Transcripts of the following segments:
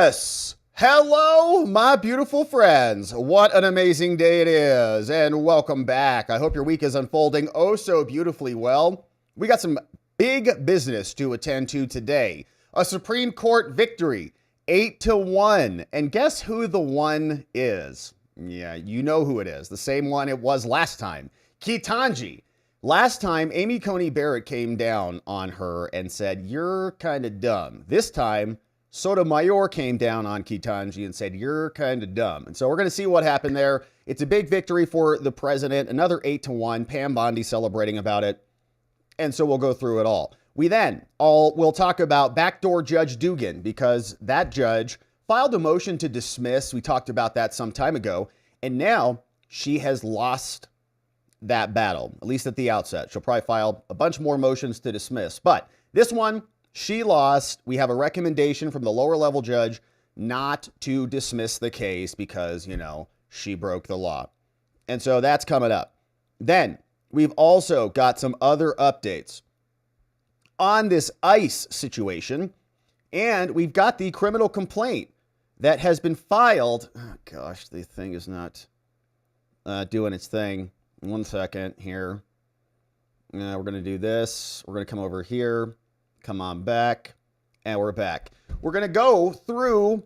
Yes! Hello, my beautiful friends. What an amazing day it is, and welcome back. I hope your week is unfolding oh so beautifully well. We got some big business to attend to today. A Supreme Court victory, 8-1. And guess who the one is? Yeah, you know who it is. The same one it was last time. KETANJI. Last time, Amy Coney Barrett came down on her and said, "You're kind of dumb." This time, Sotomayor came down on KETANJI and said, "You're kind of dumb." And so we're going to see what happened there. It's a big victory for the president. Another 8-1. Pam Bondi celebrating about it. And so we'll go through it all. We'll talk about Backdoor Judge Dugan, because that judge filed a motion to dismiss. We talked about that some time ago. And now she has lost that battle, at least at the outset. She'll probably file a bunch more motions to dismiss. But this one, she lost. We have a recommendation from the lower level judge not to dismiss the case because, she broke the law. And so that's coming up. Then we've also got some other updates on this ICE situation. And we've got the criminal complaint that has been filed. Oh, gosh, the thing is not doing its thing. 1 second here. We're going to do this. We're going to come over here. Come on back. And we're back. We're going to go through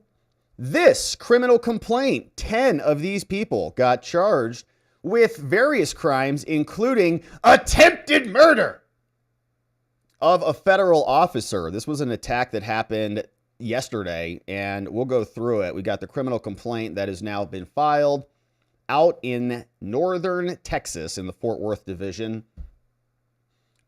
this criminal complaint. 10 of these people got charged with various crimes, including attempted murder of a federal officer. This was an attack that happened yesterday, and we'll go through it. We got the criminal complaint that has now been filed out in northern Texas in the Fort Worth division.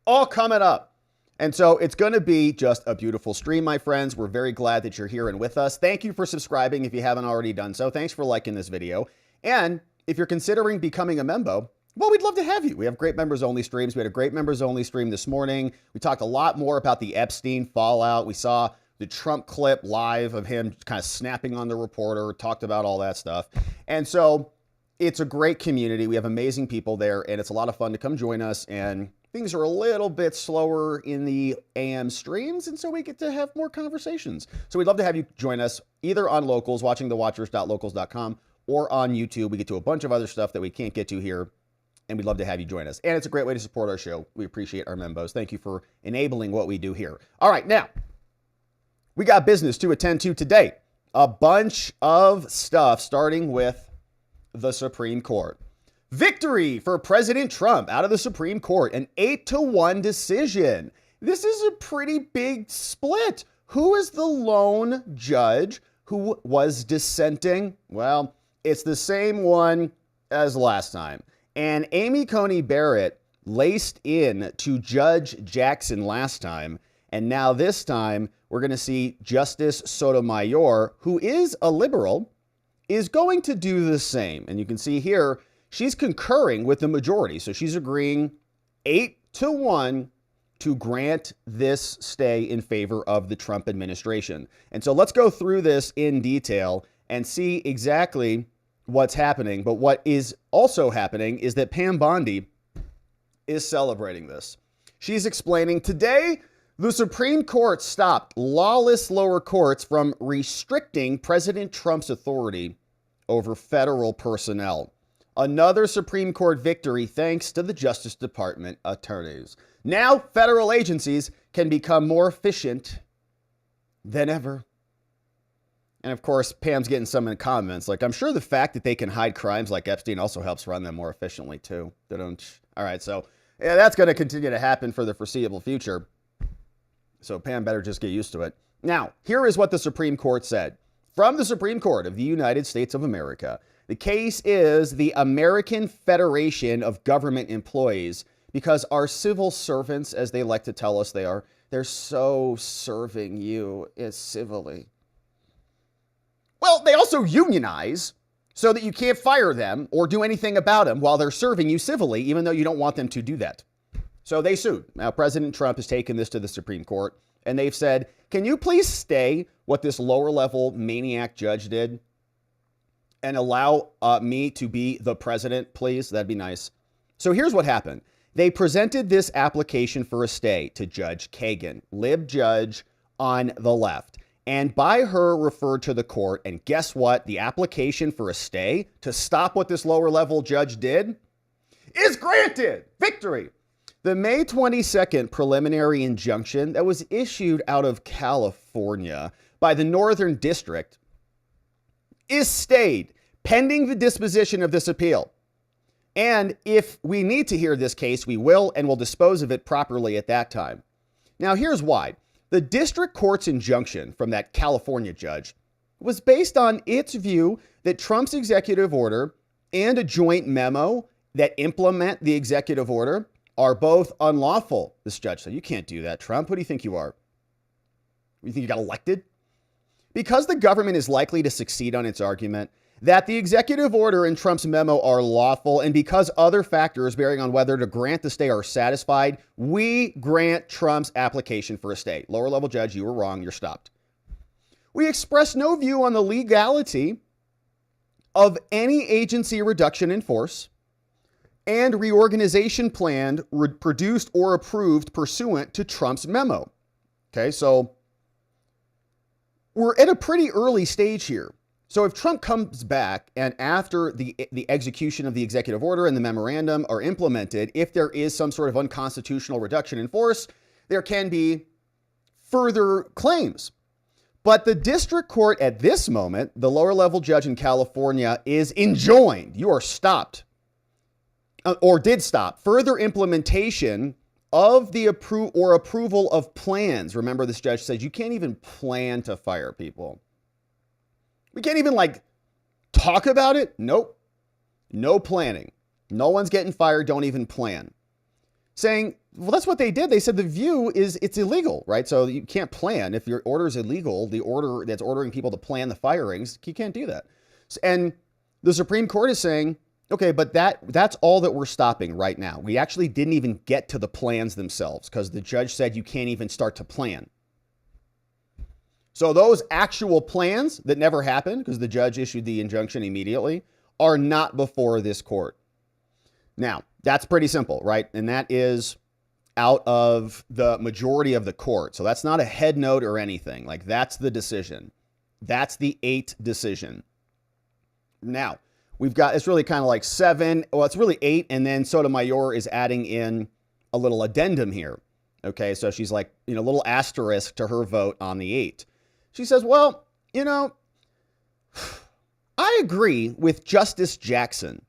All coming up. And so it's going to be just a beautiful stream, my friends. We're very glad that you're here and with us. Thank you for subscribing if you haven't already done so. Thanks for liking this video. And if you're considering becoming a member, well, we'd love to have you. We have great members-only streams. We had a great members-only stream this morning. We talked a lot more about the Epstein fallout. We saw the Trump clip live of him kind of snapping on the reporter, talked about all that stuff. And so it's a great community. We have amazing people there, and it's a lot of fun to come join us. And things are a little bit slower in the AM streams, and so we get to have more conversations. So we'd love to have you join us either on Locals, watching thewatchers.locals.com, or on YouTube. We get to a bunch of other stuff that we can't get to here, and we'd love to have you join us. And it's a great way to support our show. We appreciate our members. Thank you for enabling what we do here. All right, now, we got business to attend to today. A bunch of stuff, starting with the Supreme Court. Victory for President Trump out of the Supreme Court, an 8-1 decision. This is a pretty big split. Who is the lone judge who was dissenting? Well, it's the same one as last time. And Amy Coney Barrett laced in to Judge Jackson last time. And now this time, we're going to see Justice Sotomayor, who is a liberal, is going to do the same. And you can see here, she's concurring with the majority. So she's agreeing 8-1 to grant this stay in favor of the Trump administration. And so let's go through this in detail and see exactly what's happening. But what is also happening is that Pam Bondi is celebrating this. She's explaining, today, the Supreme Court stopped lawless lower courts from restricting President Trump's authority over federal personnel. Another Supreme Court victory thanks to the Justice Department attorneys. Now, federal agencies can become more efficient than ever. And of course, Pam's getting some in the comments. Like, I'm sure the fact that they can hide crimes like Epstein also helps run them more efficiently, too. They don't. All right, so yeah, that's going to continue to happen for the foreseeable future. So Pam better just get used to it. Now, here is what the Supreme Court said. From the Supreme Court of the United States of America, the case is the American Federation of Government Employees, because our civil servants, as they like to tell us they are, they're so serving you civilly. Well, they also unionize so that you can't fire them or do anything about them while they're serving you civilly, even though you don't want them to do that. So they sued. Now, President Trump has taken this to the Supreme Court, and they've said, can you please stay what this lower level maniac judge did and allow me to be the president, please? That'd be nice. So here's what happened. They presented this application for a stay to Judge Kagan, lib judge on the left. and by her referred to the court. And guess what? The application for a stay to stop what this lower level judge did is granted. Victory. The May 22nd preliminary injunction that was issued out of California by the Northern District is stayed pending the disposition of this appeal. And if we need to hear this case, we will, and we'll dispose of it properly at that time. Now, here's why. The district court's injunction from that California judge was based on its view that Trump's executive order and a joint memo that implement the executive order are both unlawful. This judge said, you can't do that, Trump. Who do you think you are? You think you got elected? Because the government is likely to succeed on its argument that the executive order and Trump's memo are lawful, and because other factors bearing on whether to grant the stay are satisfied, we grant Trump's application for a stay. Lower level judge, you were wrong. You're stopped. We express no view on the legality of any agency reduction in force and reorganization plan produced or approved pursuant to Trump's memo. Okay, so we're at a pretty early stage here. So if Trump comes back and after the execution of the executive order and the memorandum are implemented, if there is some sort of unconstitutional reduction in force, there can be further claims. But the district court at this moment, the lower level judge in California, is enjoined. You are stopped, or did stop, further implementation of the approval of plans. Remember, this judge says you can't even plan to fire people. We can't even talk about it. Nope. No planning. No one's getting fired. Don't even plan. Saying, well, that's what they did. They said the view is it's illegal, right? So you can't plan. If your order is illegal, the order that's ordering people to plan the firings, you can't do that. And the Supreme Court is saying, okay, but that's all that we're stopping right now. We actually didn't even get to the plans themselves because the judge said you can't even start to plan. So those actual plans that never happened because the judge issued the injunction immediately are not before this court. Now, that's pretty simple, right? And that is out of the majority of the court. So that's not a head note or anything. That's the decision. That's the 8 decision. Now, we've got, it's really kind of 7. Well, it's really 8. And then Sotomayor is adding in a little addendum here. Okay, so she's a little asterisk to her vote on the 8. She says, well, I agree with Justice Jackson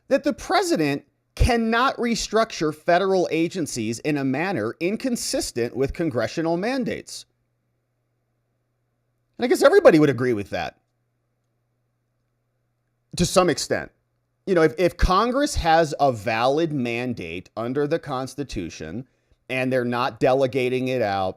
that the president cannot restructure federal agencies in a manner inconsistent with congressional mandates. And I guess everybody would agree with that to some extent. If Congress has a valid mandate under the Constitution and they're not delegating it out,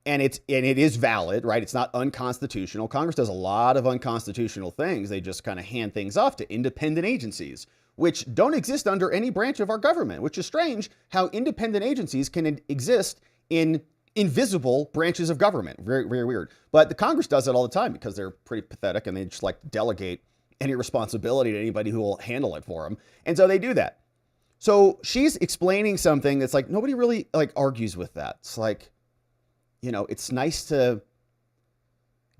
and it is valid, right? It's not unconstitutional. Congress does a lot of unconstitutional things. They just kind of hand things off to independent agencies, which don't exist under any branch of our government, which is strange how independent agencies can exist in invisible branches of government. Very, very weird. But the Congress does it all the time because they're pretty pathetic and they just delegate any responsibility to anybody who will handle it for them. And so they do that. So she's explaining something that's nobody really argues with that. It's it's nice to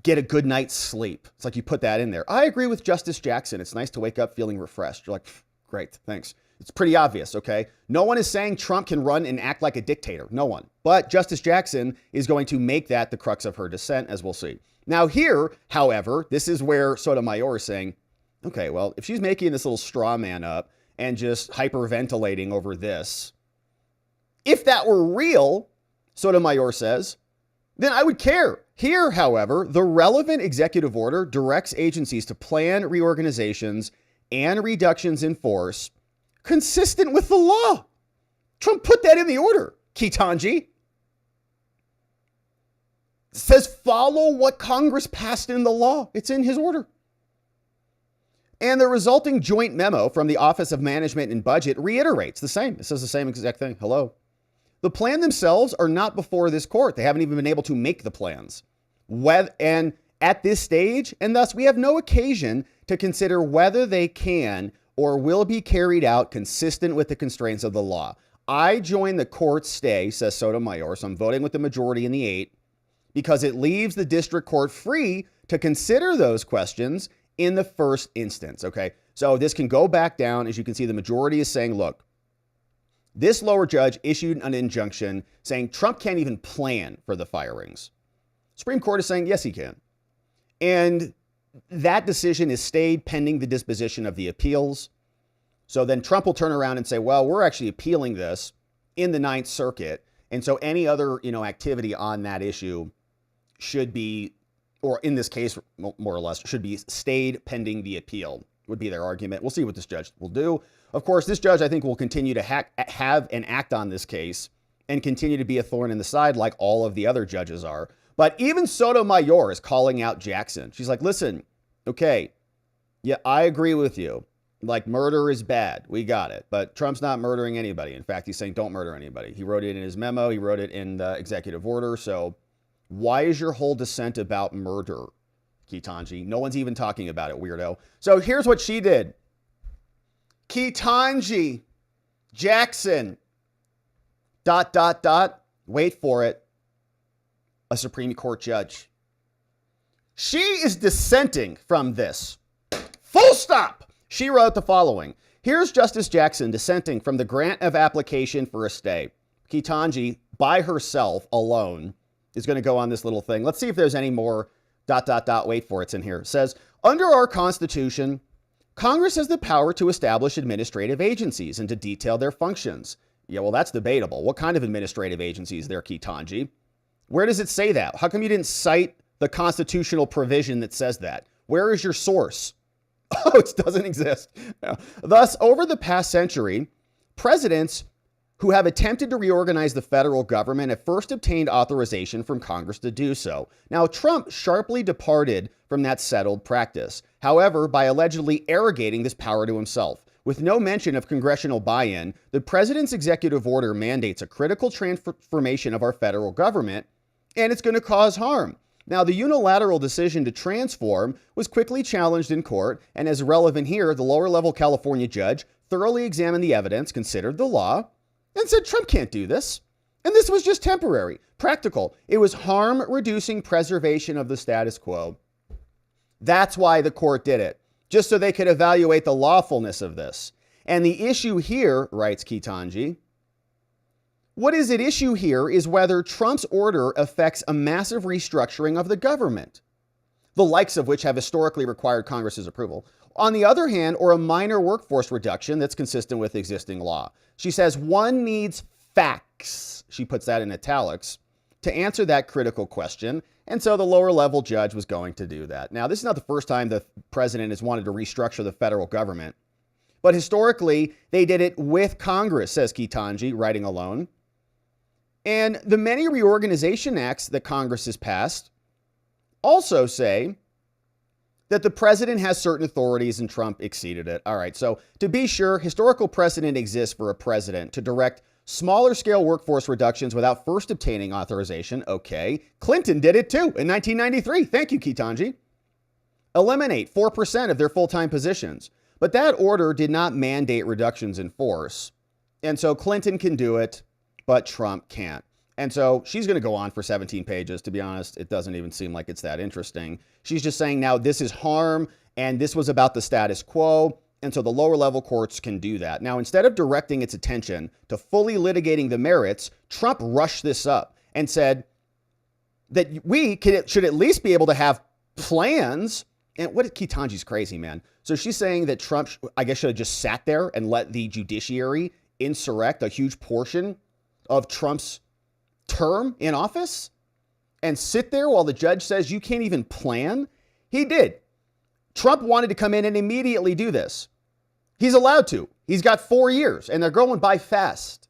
get a good night's sleep. It's you put that in there. I agree with Justice Jackson. It's nice to wake up feeling refreshed. You're great, thanks. It's pretty obvious, okay? No one is saying Trump can run and act like a dictator. No one. But Justice Jackson is going to make that the crux of her dissent, as we'll see. Now here, however, this is where Sotomayor is saying, okay, well, if she's making this little straw man up and just hyperventilating over this, if that were real, Sotomayor says, then I would care. Here, however, the relevant executive order directs agencies to plan reorganizations and reductions in force consistent with the law. Trump put that in the order, KETANJI. It says follow what Congress passed in the law. It's in his order. And the resulting joint memo from the Office of Management and Budget reiterates the same. It says the same exact thing. Hello. The plan themselves are not before this court. They haven't even been able to make the plans. And at this stage, and thus we have no occasion to consider whether they can or will be carried out consistent with the constraints of the law. I join the court's stay, says Sotomayor, so I'm voting with the majority in the 8, because it leaves the district court free to consider those questions in the first instance, okay? So this can go back down. As you can see, the majority is saying, look, this lower judge issued an injunction saying Trump can't even plan for the firings. Supreme Court is saying, yes, he can. And that decision is stayed pending the disposition of the appeals. So then Trump will turn around and say, well, we're actually appealing this in the Ninth Circuit. And so any other, activity on that issue should be, or in this case, more or less, should be stayed pending the appeal, would be their argument. We'll see what this judge will do. Of course, this judge, I think, will continue to have and act on this case and continue to be a thorn in the side like all of the other judges are. But even Sotomayor is calling out Jackson. She's like, listen, okay, yeah, I agree with you. Like, murder is bad. We got it. But Trump's not murdering anybody. In fact, he's saying don't murder anybody. He wrote it in his memo. He wrote it in the executive order. So why is your whole dissent about murder, KETANJI? No one's even talking about it, weirdo. So here's what she did. KETANJI Jackson, ... wait for it, a Supreme Court judge. She is dissenting from this. Full stop. She wrote the following. Here's Justice Jackson dissenting from the grant of application for a stay. KETANJI, by herself, alone, is going to go on this little thing. Let's see if there's any more ... wait for it's in here. It says, under our Constitution, Congress has the power to establish administrative agencies and to detail their functions. Yeah, well, that's debatable. What kind of administrative agencies there, KETANJI? Where does it say that? How come you didn't cite the constitutional provision that says that? Where is your source? Oh, it doesn't exist. Thus, over the past century, presidents who have attempted to reorganize the federal government have first obtained authorization from Congress to do so. Now, Trump sharply departed from that settled practice, however, by allegedly arrogating this power to himself. With no mention of congressional buy-in, the president's executive order mandates a critical transformation of our federal government, and it's going to cause harm. Now, the unilateral decision to transform was quickly challenged in court, and as relevant here, the lower-level California judge thoroughly examined the evidence, considered the law, and said Trump can't do this. And this was just temporary, practical. It was harm-reducing preservation of the status quo. That's why the court did it, just so they could evaluate the lawfulness of this. And the issue here, writes KETANJI, what is at issue here is whether Trump's order affects a massive restructuring of the government, the likes of which have historically required Congress's approval. On the other hand, or a minor workforce reduction that's consistent with existing law. She says one needs facts, she puts that in italics, to answer that critical question. And so the lower level judge was going to do that. Now, this is not the first time the president has wanted to restructure the federal government, but historically they did it with Congress, says KETANJI, writing alone. And the many reorganization acts that Congress has passed also say that the president has certain authorities and Trump exceeded it. All right, so to be sure, historical precedent exists for a president to direct smaller scale workforce reductions without first obtaining authorization. Okay, Clinton did it too in 1993. Thank you, KETANJI. Eliminate 4% of their full-time positions. But that order did not mandate reductions in force. And so Clinton can do it, but Trump can't. And so she's going to go on for 17 pages. To be honest, it doesn't even seem like it's that interesting. She's just saying now this is harm and this was about the status quo. And so the lower level courts can do that. Now, instead of directing its attention to fully litigating the merits, Trump rushed this up and said that should at least be able to have plans. And what KETANJI's crazy, man. So she's saying that Trump, I guess, should have just sat there and let the judiciary insurrect a huge portion of Trump's term in office and sit there while the judge says you can't even plan. He did. Trump wanted to come in and immediately do this. He's allowed to. He's got 4 years and they're going by fast.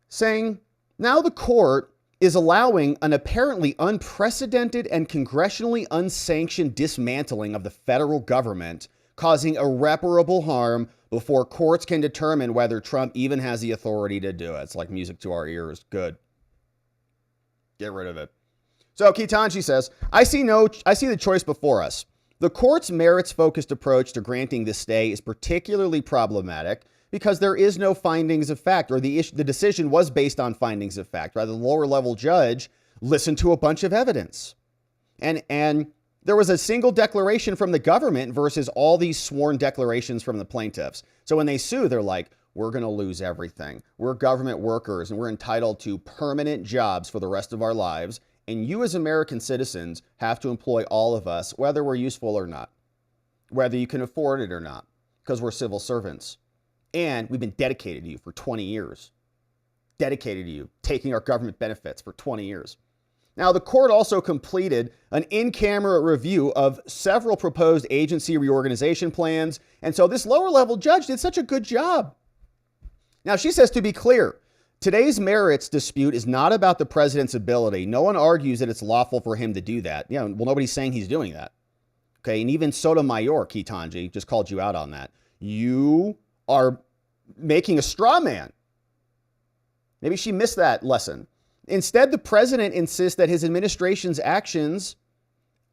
Saying now the court is allowing an apparently unprecedented and congressionally unsanctioned dismantling of the federal government, causing irreparable harm before courts can determine whether Trump even has the authority to do it. It's like music to our ears. Good. Get rid of it. So KETANJI says, I see the choice before us. The court's merits-focused approach to granting this stay is particularly problematic because there is no findings of fact, or the decision was based on findings of fact. Rather, the lower-level judge listen to a bunch of evidence. And there was a single declaration from the government versus all these sworn declarations from the plaintiffs. So when they sue, they're like, we're going to lose everything. We're government workers and we're entitled to permanent jobs for the rest of our lives. And you as American citizens have to employ all of us, whether we're useful or not, whether you can afford it or not, because we're civil servants. And we've been dedicated to you for 20 years. Dedicated to you, taking our government benefits for 20 years. Now, the court also completed an in-camera review of several proposed agency reorganization plans. And so this lower level judge did such a good job. Now, she says, to be clear, today's merits dispute is not about the president's ability. No one argues that it's lawful for him to do that. Well, nobody's saying he's doing that. Okay, and even Sotomayor, KETANJI, just called you out on that. You are making a straw man. Maybe she missed that lesson. Instead, the president insists that his administration's actions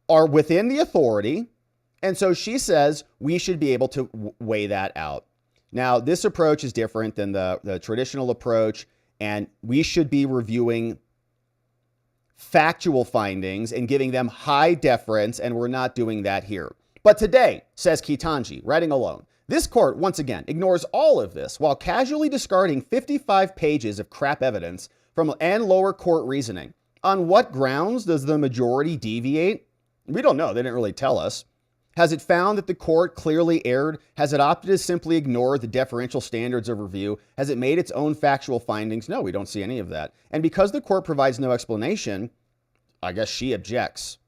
are within the authority. And so she says we should be able to weigh that out. Now, this approach is different than the traditional approach, and we should be reviewing factual findings and giving them high deference, and we're not doing that here. But today, says KETANJI, writing alone, this court, once again, ignores all of this while casually discarding 55 pages of crap evidence and lower court reasoning. On what grounds does the majority deviate? We don't know. They didn't really tell us. Has it found that the court clearly erred? Has it opted to simply ignore the deferential standards of review? Has it made its own factual findings? No, we don't see any of that. And because the court provides no explanation, I guess she objects.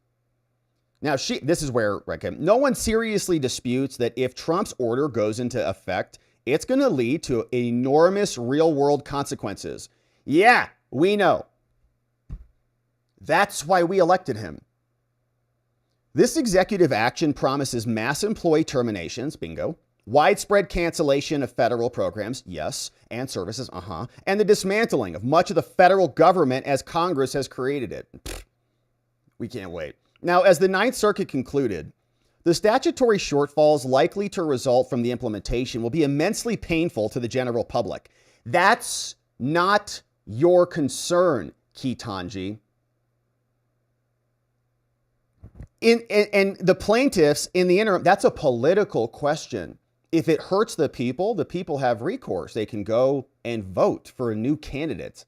Now, this is where, no one seriously disputes that if Trump's order goes into effect, it's going to lead to enormous real-world consequences. Yeah, we know. That's why we elected him. This executive action promises mass employee terminations, bingo, widespread cancellation of federal programs, yes, and services, and the dismantling of much of the federal government as Congress has created it. We can't wait. Now, as the Ninth Circuit concluded, the statutory shortfalls likely to result from the implementation will be immensely painful to the general public. That's not your concern, KETANJI. And the plaintiffs in the interim, that's a political question. If it hurts the people have recourse. They can go and vote for a new candidate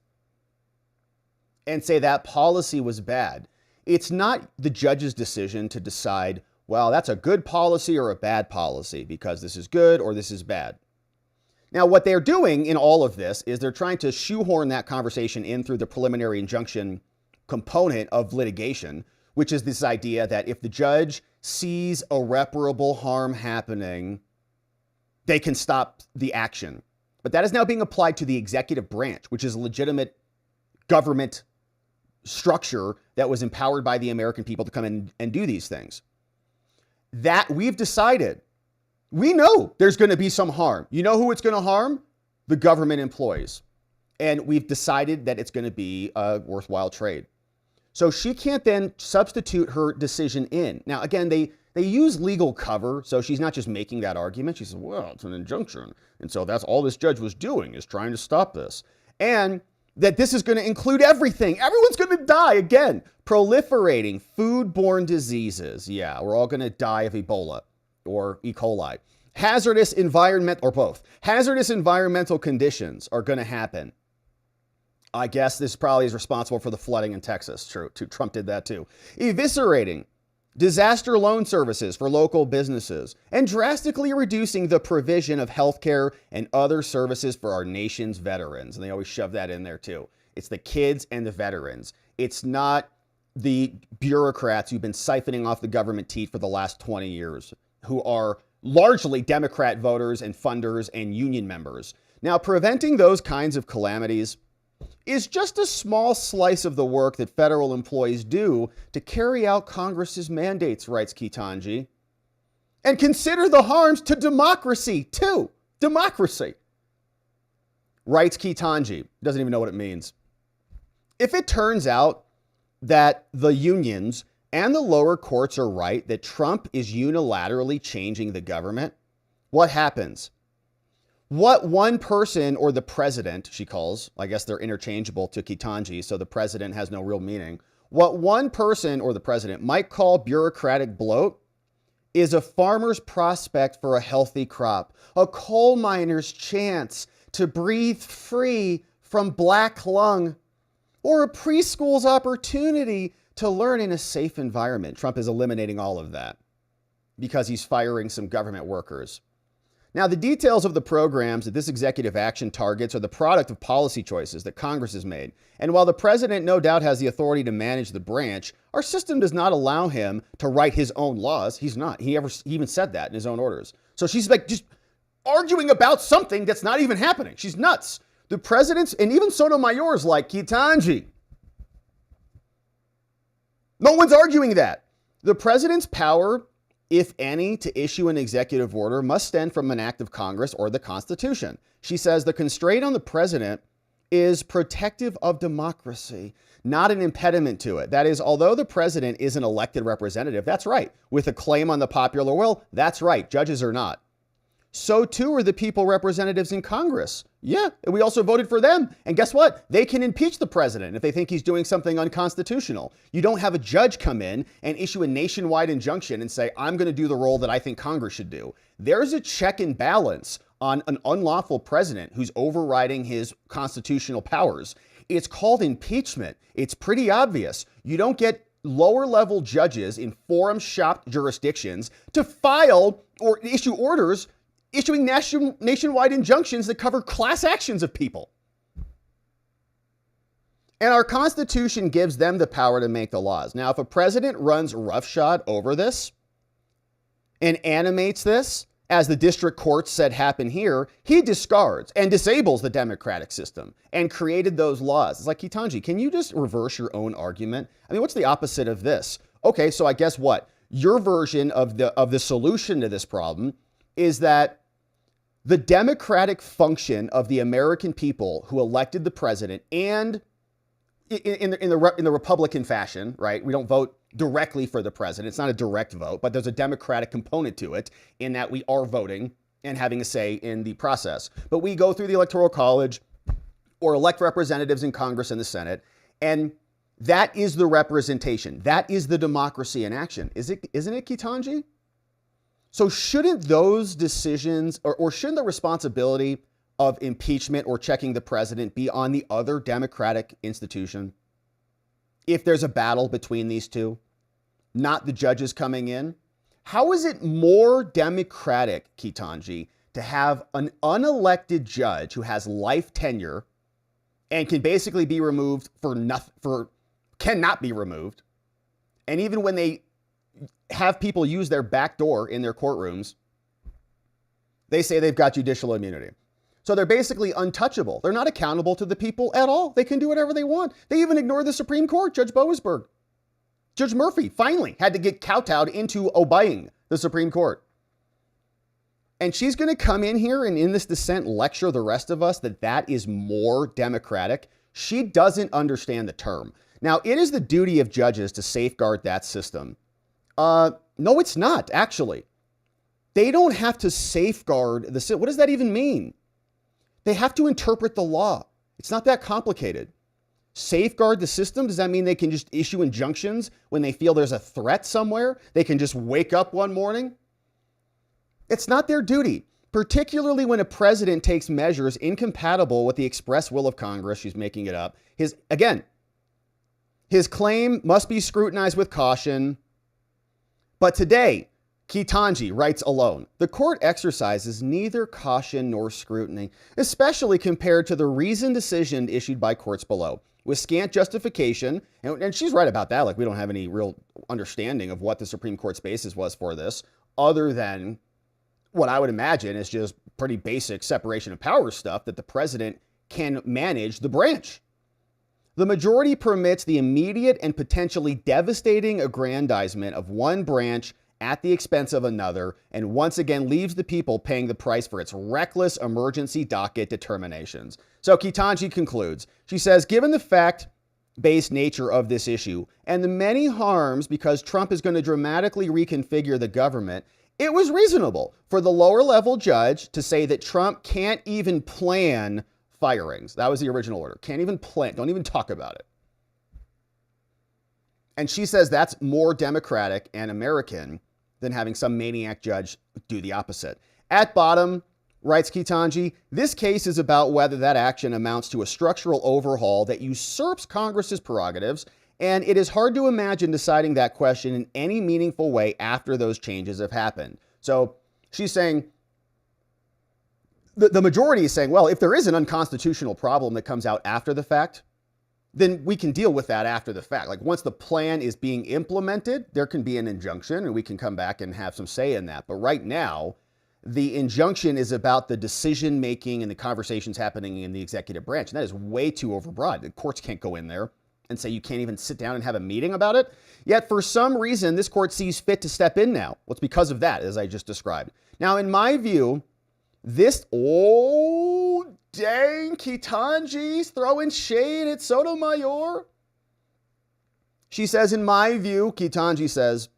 and say that policy was bad. It's not the judge's decision to decide, well, that's a good policy or a bad policy because this is good or this is bad. Now, what they're doing in all of this is they're trying to shoehorn that conversation in through the preliminary injunction component of litigation, which is this idea that if the judge sees irreparable harm happening, they can stop the action. But that is now being applied to the executive branch, which is a legitimate government structure that was empowered by the American people to come in and do these things. That we've decided, we know there's going to be some harm. You know who it's going to harm? The government employees. And we've decided that it's going to be a worthwhile trade. So she can't then substitute her decision in. Now, again, they use legal cover, so she's not just making that argument. She says, well, it's an injunction. And so that's all this judge was doing, is trying to stop this. And that this is going to include everything. Everyone's going to die again. Proliferating foodborne diseases. Yeah, we're all going to die of Ebola or E. coli. Hazardous environment, or both. Hazardous environmental conditions are going to happen. I guess this probably is responsible for the flooding in Texas. True, Trump did that too. Eviscerating disaster loan services for local businesses and drastically reducing the provision of healthcare and other services for our nation's veterans. And they always shove that in there too. It's the kids and the veterans. It's not the bureaucrats who've been siphoning off the government teat for the last 20 years, who are largely Democrat voters and funders and union members. Now, preventing those kinds of calamities is just a small slice of the work that federal employees do to carry out Congress's mandates, writes KETANJI. And consider the harms to democracy, too. Democracy, writes KETANJI. Doesn't even know what it means. If it turns out that the unions and the lower courts are right, that Trump is unilaterally changing the government, what happens? What one person or the president, she calls, I guess they're interchangeable to KETANJI, so the president has no real meaning. What one person or the president might call bureaucratic bloat is a farmer's prospect for a healthy crop, a coal miner's chance to breathe free from black lung, or a preschool's opportunity to learn in a safe environment. Trump is eliminating all of that because he's firing some government workers. Now, the details of the programs that this executive action targets are the product of policy choices that Congress has made. And while the president no doubt has the authority to manage the branch, our system does not allow him to write his own laws. He's not. He even said that in his own orders. So she's like just arguing about something that's not even happening. She's nuts. The president's, and even Sotomayor's like, KETANJI. No one's arguing that. The president's power, if any, to issue an executive order must stem from an act of Congress or the Constitution. She says the constraint on the president is protective of democracy, not an impediment to it. That is, although the president is an elected representative, that's right. With a claim on the popular will, that's right. Judges are not. So too are the people representatives in Congress. Yeah, and we also voted for them. And guess what? They can impeach the president if they think he's doing something unconstitutional. You don't have a judge come in and issue a nationwide injunction and say, I'm going to do the role that I think Congress should do. There's a check and balance on an unlawful president who's overriding his constitutional powers. It's called impeachment. It's pretty obvious. You don't get lower level judges in forum shopped jurisdictions to file or issue orders issuing nationwide injunctions that cover class actions of people. And our Constitution gives them the power to make the laws. Now, if a president runs roughshod over this and animates this, as the district court said happened here, he discards and disables the democratic system and created those laws. It's like, KETANJI, can you just reverse your own argument? I mean, what's the opposite of this? Okay, so I guess what? Your version of the solution to this problem is that the democratic function of the American people who elected the president, and in the Republican fashion, right? We don't vote directly for the president. It's not a direct vote, but there's a democratic component to it in that we are voting and having a say in the process. But we go through the Electoral College or elect representatives in Congress and the Senate, and that is the representation. That is the democracy in action. Isn't it, KETANJI? So shouldn't those decisions or shouldn't the responsibility of impeachment or checking the president be on the other democratic institution? If there's a battle between these two, not the judges coming in. How is it more democratic, KETANJI, to have an unelected judge who has life tenure and can basically be removed cannot be removed? And even when they have people use their back door in their courtrooms, they say they've got judicial immunity. So they're basically untouchable. They're not accountable to the people at all. They can do whatever they want. They even ignore the Supreme Court, Judge Boasberg. Judge Murphy finally had to get kowtowed into obeying the Supreme Court. And she's going to come in here and in this dissent lecture the rest of us that is more democratic. She doesn't understand the term. Now, it is the duty of judges to safeguard that system. No, it's not, actually. They don't have to safeguard the system. What does that even mean? They have to interpret the law. It's not that complicated. Safeguard the system? Does that mean they can just issue injunctions when they feel there's a threat somewhere? They can just wake up one morning? It's not their duty, particularly when a president takes measures incompatible with the express will of Congress. She's making it up. His claim must be scrutinized with caution. But today, KETANJI writes alone, the court exercises neither caution nor scrutiny, especially compared to the reasoned decision issued by courts below, with scant justification. And she's right about that. Like, we don't have any real understanding of what the Supreme Court's basis was for this, other than what I would imagine is just pretty basic separation of powers stuff, that the president can manage the branch. The majority permits the immediate and potentially devastating aggrandizement of one branch at the expense of another, and once again leaves the people paying the price for its reckless emergency docket determinations. So KETANJI concludes. She says, given the fact-based nature of this issue and the many harms because Trump is going to dramatically reconfigure the government, It was reasonable for the lower level judge to say that Trump can't even plan firings. That was the original order. Can't even plan. Don't even talk about it. And she says that's more democratic and American than having some maniac judge do the opposite. At bottom, writes KETANJI, this case is about whether that action amounts to a structural overhaul that usurps Congress's prerogatives, and it is hard to imagine deciding that question in any meaningful way after those changes have happened. So she's saying, the majority is saying, well, if there is an unconstitutional problem that comes out after the fact, then we can deal with that after the fact. Like once the plan is being implemented, there can be an injunction and we can come back and have some say in that. But right now, the injunction is about the decision making and the conversations happening in the executive branch. And that is way too overbroad. The courts can't go in there and say you can't even sit down and have a meeting about it. Yet for some reason, this court sees fit to step in now. Well, it's because of that, as I just described. Now, in my view, this, dang, KETANJI's throwing shade at Sotomayor. She says, in my view, KETANJI says,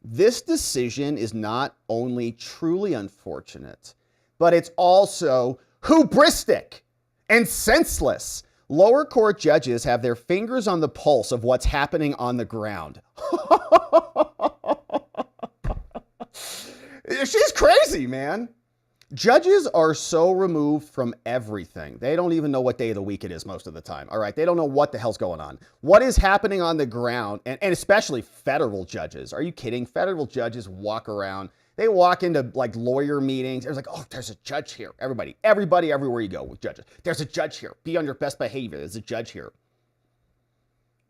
this decision is not only truly unfortunate, but it's also hubristic and senseless. Lower court judges have their fingers on the pulse of what's happening on the ground. She's crazy, man. Judges are so removed from everything. They don't even know what day of the week it is most of the time. All right. They don't know what the hell's going on. What is happening on the ground, and especially federal judges. Are you kidding? Federal judges walk around. They walk into like lawyer meetings. There's like, oh, there's a judge here. Everybody, everywhere you go with judges. There's a judge here. Be on your best behavior. There's a judge here.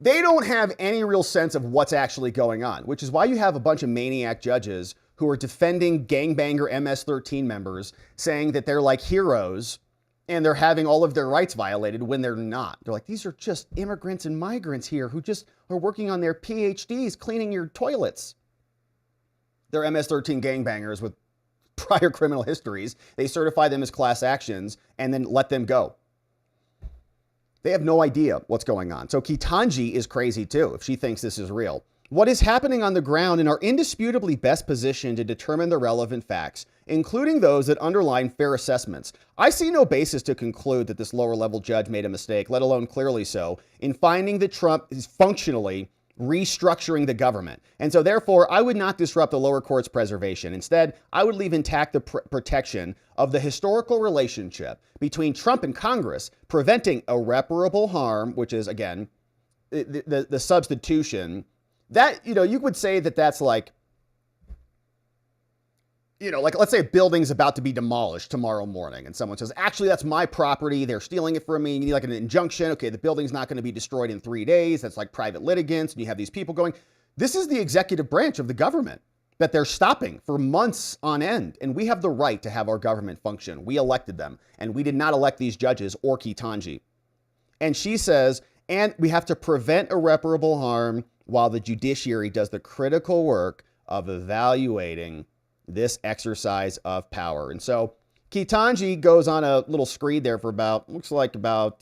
They don't have any real sense of what's actually going on, which is why you have a bunch of maniac judges who are defending gangbanger MS-13 members, saying that they're like heroes and they're having all of their rights violated when they're not. They're like, these are just immigrants and migrants here who just are working on their PhDs cleaning your toilets. They're MS-13 gangbangers with prior criminal histories. They certify them as class actions and then let them go. They have no idea what's going on. So KETANJI is crazy too if she thinks this is real. What is happening on the ground and are indisputably best positioned to determine the relevant facts, including those that underline fair assessments. I see no basis to conclude that this lower level judge made a mistake, let alone clearly so, in finding that Trump is functionally restructuring the government. And so therefore, I would not disrupt the lower court's preservation. Instead, I would leave intact the protection of the historical relationship between Trump and Congress, preventing irreparable harm, which is, again, the substitution. That, you would say that that's like, like let's say a building's about to be demolished tomorrow morning and someone says, actually, that's my property. They're stealing it from me. You need like an injunction. Okay, the building's not going to be destroyed in 3 days. That's like private litigants. And you have these people going. This is the executive branch of the government that they're stopping for months on end. And we have the right to have our government function. We elected them and we did not elect these judges or KETANJI. And she says, and we have to prevent irreparable harm while the judiciary does the critical work of evaluating this exercise of power. And so KETANJI goes on a little screed there for looks like about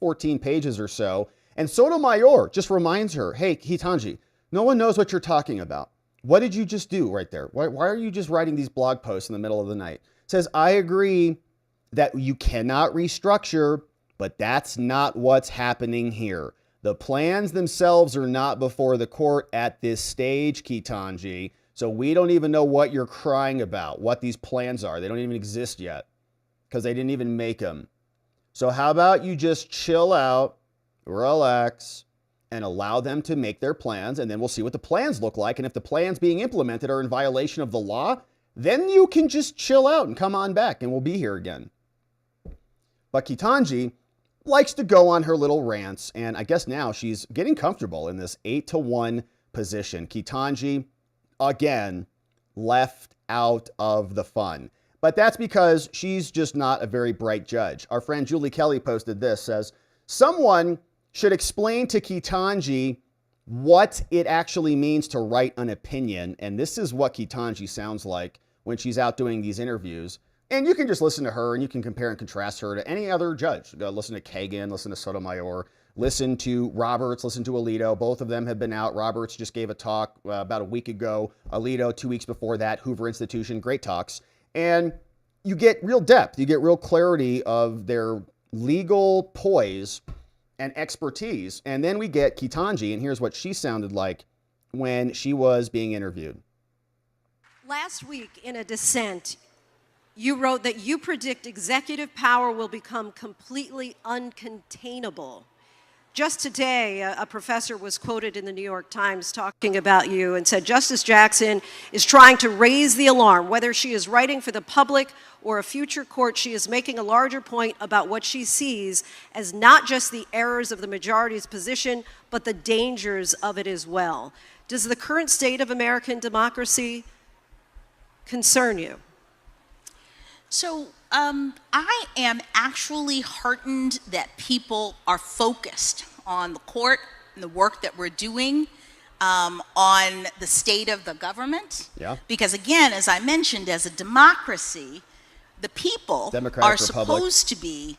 14 pages or so. And Sotomayor just reminds her, hey, KETANJI, no one knows what you're talking about. What did you just do right there? Why are you just writing these blog posts in the middle of the night? Says, I agree that you cannot restructure, but that's not what's happening here. The plans themselves are not before the court at this stage, KETANJI. So we don't even know what you're crying about, what these plans are. They don't even exist yet because they didn't even make them. So how about you just chill out, relax, and allow them to make their plans, and then we'll see what the plans look like. And if the plans being implemented are in violation of the law, then you can just chill out and come on back and we'll be here again. But KETANJI likes to go on her little rants, and I guess now she's getting comfortable in this 8-1 position. KETANJI, again, left out of the fun. But that's because she's just not a very bright judge. Our friend Julie Kelly posted this, says, someone should explain to KETANJI what it actually means to write an opinion. And this is what KETANJI sounds like when she's out doing these interviews. And you can just listen to her and you can compare and contrast her to any other judge. Listen to Kagan, listen to Sotomayor, Listen to Roberts, listen to Alito. Both of them have been out. Roberts just gave a talk about a week ago. Alito 2 weeks before that. Hoover Institution, great talks. And you get real depth. You get real clarity of their legal poise and expertise. And then we get KETANJI, and here's what she sounded like when she was being interviewed. Last week in a dissent, you wrote that you predict executive power will become completely uncontainable. Just today, a professor was quoted in the New York Times talking about you and said, Justice Jackson is trying to raise the alarm. Whether she is writing for the public or a future court, she is making a larger point about what she sees as not just the errors of the majority's position, but the dangers of it as well. Does the current state of American democracy concern you? So I am actually heartened that people are focused on the court and the work that we're doing on the state of the government. Yeah. Because again, as I mentioned, as a democracy, the people are supposed to be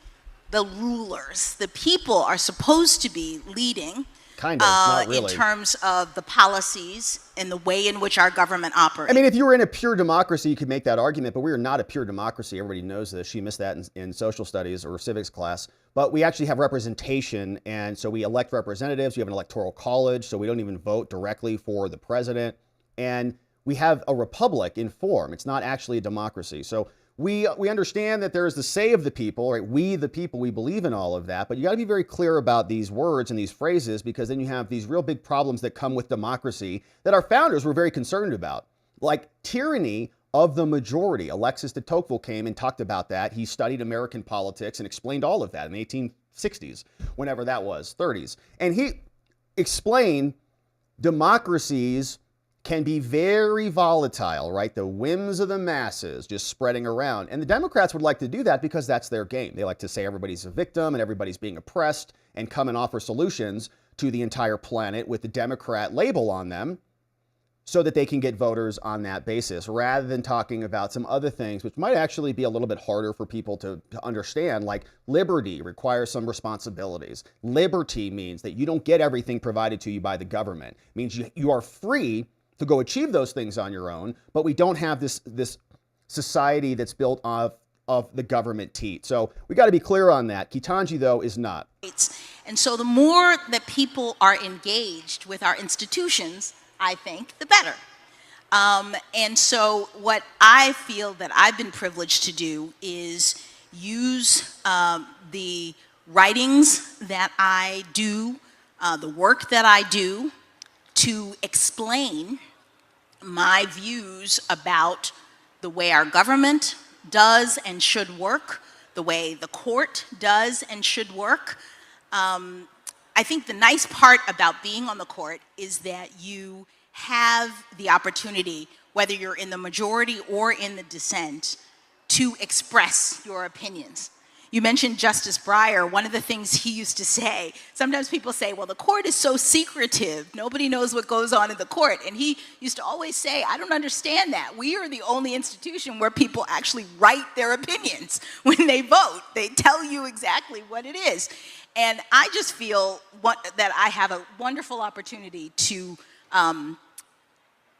the rulers. The people are supposed to be leading. Kind of, not really. In terms of the policies and the way in which our government operates. I mean, if you were in a pure democracy, you could make that argument, but we are not a pure democracy. Everybody knows this. She missed that in social studies or civics class. But we actually have representation, and so we elect representatives. We have an electoral college, so we don't even vote directly for the president. And we have a republic in form. It's not actually a democracy. So we understand that there is the say of the people, right? We, the people, we believe in all of that, but you got to be very clear about these words and these phrases, because then you have these real big problems that come with democracy that our founders were very concerned about, like tyranny of the majority. Alexis de Tocqueville came and talked about that. He studied American politics and explained all of that in the 1860s, whenever that was, 30s. And he explained democracies can be very volatile, right? The whims of the masses just spreading around. And the Democrats would like to do that because that's their game. They like to say everybody's a victim and everybody's being oppressed and come and offer solutions to the entire planet with the Democrat label on them so that they can get voters on that basis, rather than talking about some other things which might actually be a little bit harder for people to understand, like liberty requires some responsibilities. Liberty means that you don't get everything provided to you by the government. It means you are free to go achieve those things on your own, but we don't have this society that's built of the government teat. So we got to be clear on that. KETANJI, though, is not. And so the more that people are engaged with our institutions, I think, the better. And so what I feel that I've been privileged to do is use the writings that I do, the work that I do, to explain my views about the way our government does and should work, the way the court does and should work. I think the nice part about being on the court is that you have the opportunity, whether you're in the majority or in the dissent, to express your opinions. You mentioned Justice Breyer. One of the things he used to say, sometimes people say, well, the court is so secretive. Nobody knows what goes on in the court. And he used to always say, I don't understand that. We are the only institution where people actually write their opinions when they vote. They tell you exactly what it is. And I just feel that I have a wonderful opportunity to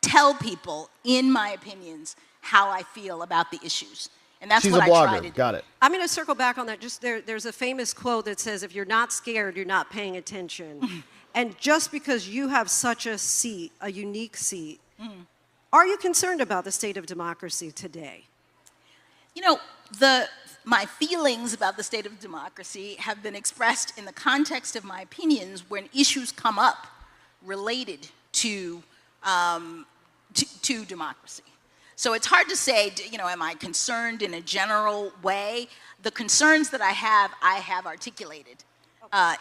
tell people, in my opinions, how I feel about the issues. And that's what I try to do. Got it. I'm going to circle back on that. Just there's a famous quote that says, if you're not scared, you're not paying attention. And just because you have such a seat, a unique seat, are you concerned about the state of democracy today? You know, my feelings about the state of democracy have been expressed in the context of my opinions when issues come up related to democracy. So it's hard to say, you know, am I concerned in a general way? The concerns that I have articulated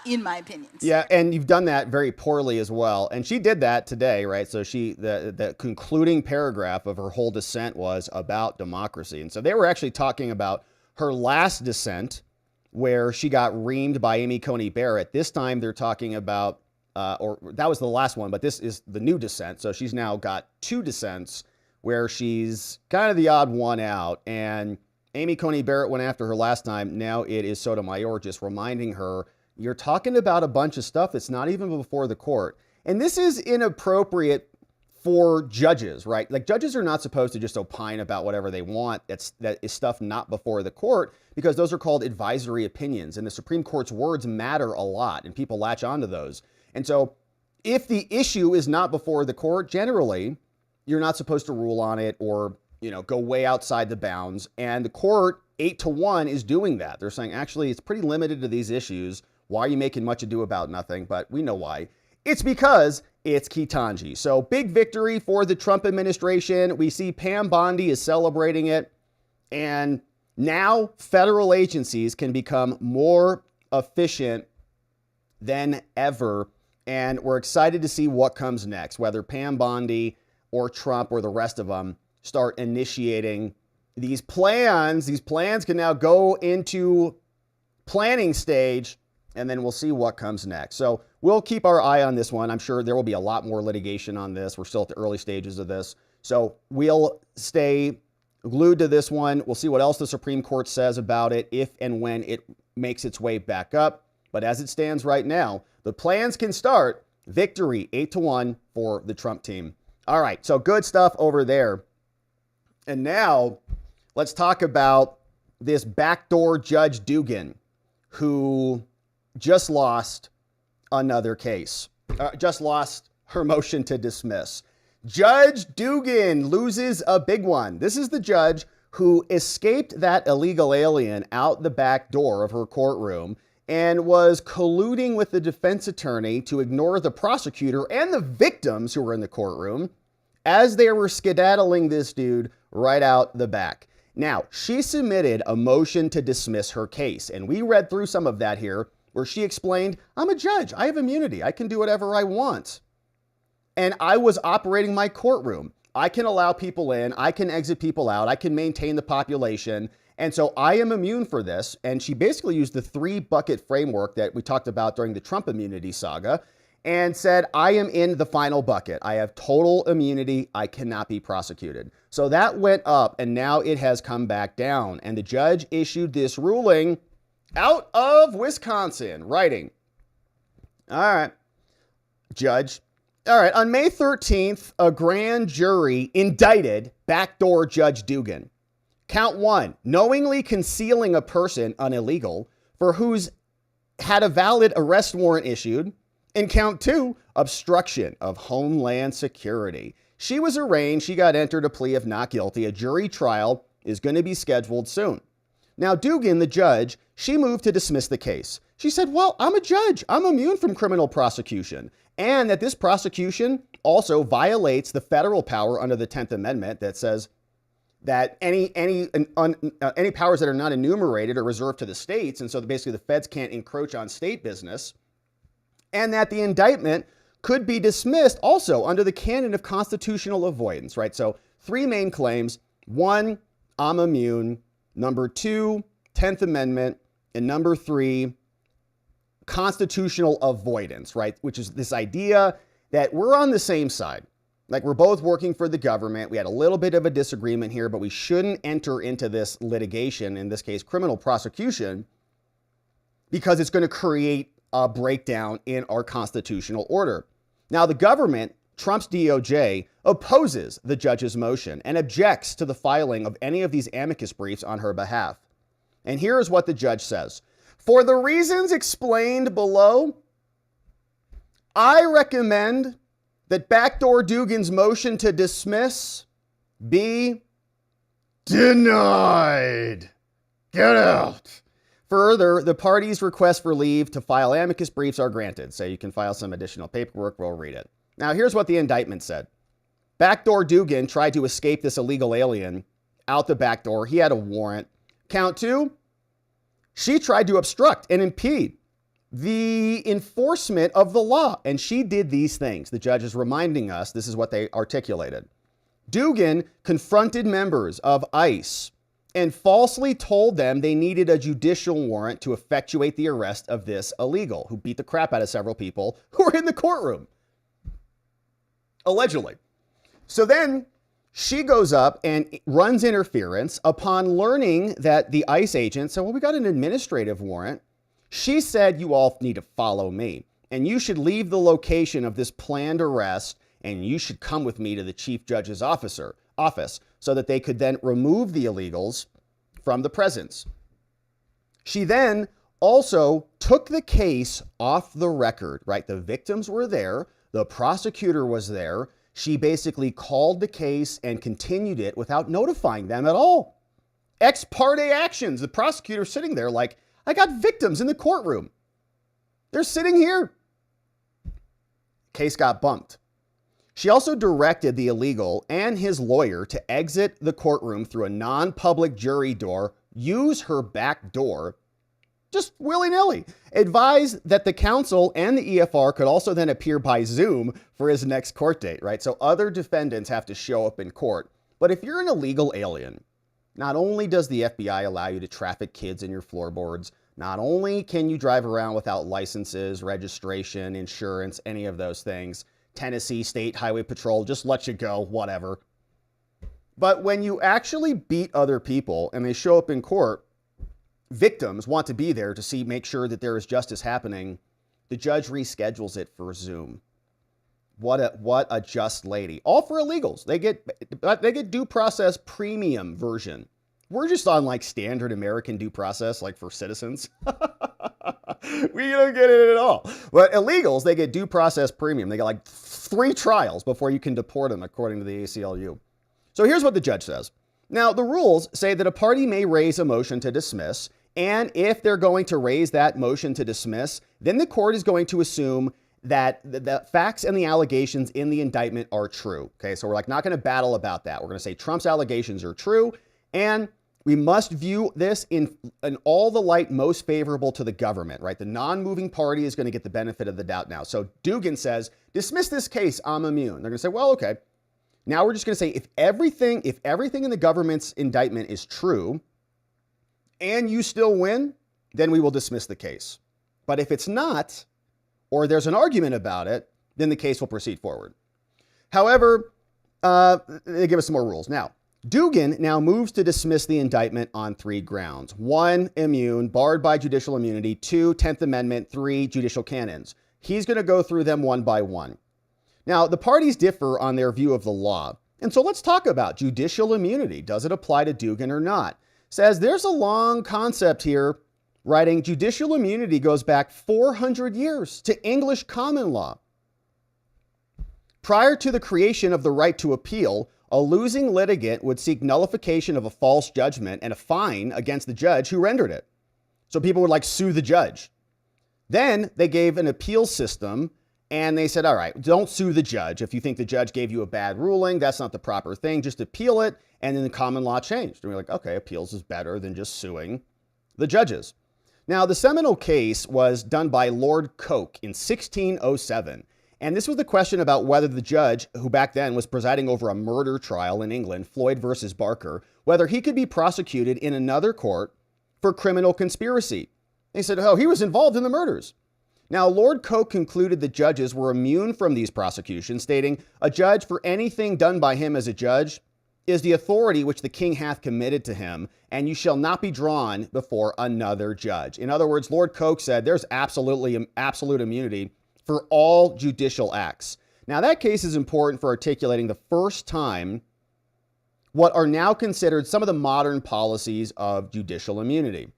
in my opinions. Yeah, and you've done that very poorly as well. And she did that today, right? So the concluding paragraph of her whole dissent was about democracy. And so they were actually talking about her last dissent, where she got reamed by Amy Coney Barrett. This time they're talking about, or that was the last one, but this is the new dissent. So she's now got two dissents where she's kind of the odd one out. And Amy Coney Barrett went after her last time. Now it is Sotomayor just reminding her, You're talking about a bunch of stuff that's not even before the court. And this is inappropriate for judges, right? Like, judges are not supposed to just opine about whatever they want. That is stuff not before the court, because those are called advisory opinions. And the Supreme Court's words matter a lot, and people latch onto those. And so if the issue is not before the court, generally, you're not supposed to rule on it or, go way outside the bounds. And the court, 8-1, is doing that. They're saying, actually, it's pretty limited to these issues. Why are you making much ado about nothing? But we know why. It's because it's KETANJI. So big victory for the Trump administration. We see Pam Bondi is celebrating it. And now federal agencies can become more efficient than ever. And we're excited to see what comes next, whether Pam Bondi or Trump or the rest of them start initiating these plans. These plans can now go into planning stage, and then we'll see what comes next. So we'll keep our eye on this one. I'm sure there will be a lot more litigation on this. We're still at the early stages of this. So we'll stay glued to this one. We'll see what else the Supreme Court says about it if and when it makes its way back up. But as it stands right now, the plans can start. Victory 8-1 for the Trump team. All right, so good stuff over there. And now let's talk about this backdoor Judge Dugan, who just lost another case, just lost her motion to dismiss. Judge Dugan loses a big one. This is the judge who escaped that illegal alien out the back door of her courtroom and was colluding with the defense attorney to ignore the prosecutor and the victims who were in the courtroom as they were skedaddling this dude right out the back. Now, she submitted a motion to dismiss her case, and we read through some of that here, where she explained, I'm a judge, I have immunity, I can do whatever I want. And I was operating my courtroom. I can allow people in, I can exit people out, I can maintain the population, and so I am immune for this. And she basically used the 3-bucket framework that we talked about during the Trump immunity saga and said, I am in the final bucket. I have total immunity. I cannot be prosecuted. So that went up, and now it has come back down. And the judge issued this ruling out of Wisconsin, writing, all right, Judge. All right, on May 13th, a grand jury indicted backdoor Judge Dugan. Count 1, knowingly concealing a person on illegal for whose had a valid arrest warrant issued. And count 2, obstruction of Homeland Security. She was arraigned. She got entered a plea of not guilty. A jury trial is going to be scheduled soon. Now, Dugan, the judge, she moved to dismiss the case. She said, well, I'm a judge. I'm immune from criminal prosecution. And that this prosecution also violates the federal power under the 10th Amendment that says that any powers that are not enumerated are reserved to the states. And so basically the feds can't encroach on state business. And that the indictment could be dismissed also under the canon of constitutional avoidance, right? So 3 main claims. 1, I'm immune. Number 2, 10th Amendment. And number 3, constitutional avoidance, right? Which is this idea that we're on the same side. Like, we're both working for the government. We had a little bit of a disagreement here, but we shouldn't enter into this litigation, in this case, criminal prosecution, because it's going to create a breakdown in our constitutional order. Now, the government, Trump's DOJ, opposes the judge's motion and objects to the filing of any of these amicus briefs on her behalf. And here is what the judge says. For the reasons explained below, I recommend that backdoor Dugan's motion to dismiss be denied. Get out. Further, the parties' request for leave to file amicus briefs are granted. So you can file some additional paperwork. We'll read it. Now, here's what the indictment said. Backdoor Dugan tried to escape this illegal alien out the back door. He had a warrant. Count 2, she tried to obstruct and impede the enforcement of the law. And she did these things. The judge is reminding us this is what they articulated. Dugan confronted members of ICE and falsely told them they needed a judicial warrant to effectuate the arrest of this illegal who beat the crap out of several people who were in the courtroom. Allegedly. So then she goes up and runs interference upon learning that the ICE agent said, well, we got an administrative warrant. She said, you all need to follow me, and you should leave the location of this planned arrest, and you should come with me to the chief judge's office so that they could then remove the illegals from the presence. She then also took the case off the record, right? The victims were there. The prosecutor was there. She basically called the case and continued it without notifying them at all. Ex parte actions. The prosecutor sitting there like, I got victims in the courtroom. They're sitting here. Case got bumped. She also directed the illegal and his lawyer to exit the courtroom through a non-public jury door, use her back door, just willy-nilly. Advised that the counsel and the EFR could also then appear by Zoom for his next court date, right? So other defendants have to show up in court. But if you're an illegal alien, not only does the FBI allow you to traffic kids in your floorboards, not only can you drive around without licenses, registration, insurance, any of those things, Tennessee State Highway Patrol just lets you go, whatever. But when you actually beat other people and they show up in court, victims want to be there to make sure that there is justice happening. The judge reschedules it for Zoom. What a just lady. All for illegals. They get due process premium version. We're just on like standard American due process, like for citizens. We don't get it at all. But illegals, they get due process premium. They get like 3 trials before you can deport them, according to the ACLU. So here's what the judge says. Now, the rules say that a party may raise a motion to dismiss, and if they're going to raise that motion to dismiss, then the court is going to assume that the facts and the allegations in the indictment are true. Okay, so we're like not going to battle about that. We're going to say Trump's allegations are true, and we must view this in all the light most favorable to the government, right? The non-moving party is going to get the benefit of the doubt now. So Dugan says, dismiss this case, I'm immune. They're going to say, well, okay. Now we're just going to say if everything in the government's indictment is true and you still win, then we will dismiss the case. But if it's not, or there's an argument about it, then the case will proceed forward. However, they give us some more rules. Now, Dugan now moves to dismiss the indictment on 3 grounds. 1, immune, barred by judicial immunity. 2, 10th Amendment. 3, judicial canons. He's going to go through them one by one. Now, the parties differ on their view of the law. And so let's talk about judicial immunity. Does it apply to Dugan or not? Says there's a long concept here, writing judicial immunity goes back 400 years to English common law. Prior to the creation of the right to appeal, a losing litigant would seek nullification of a false judgment and a fine against the judge who rendered it. So people would like sue the judge. Then they gave an appeal system and they said, all right, don't sue the judge. If you think the judge gave you a bad ruling, that's not the proper thing. Just appeal it. And then the common law changed. And we're like, okay, appeals is better than just suing the judges. Now, the seminal case was done by Lord Coke in 1607. And this was the question about whether the judge, who back then was presiding over a murder trial in England, Floyd versus Barker, whether he could be prosecuted in another court for criminal conspiracy. They said, oh, he was involved in the murders. Now, Lord Coke concluded the judges were immune from these prosecutions, stating, a judge for anything done by him as a judge is the authority which the king hath committed to him, and you shall not be drawn before another judge. In other words, Lord Coke said there's absolute immunity for all judicial acts. Now, that case is important for articulating the first time what are now considered some of the modern policies of judicial immunity.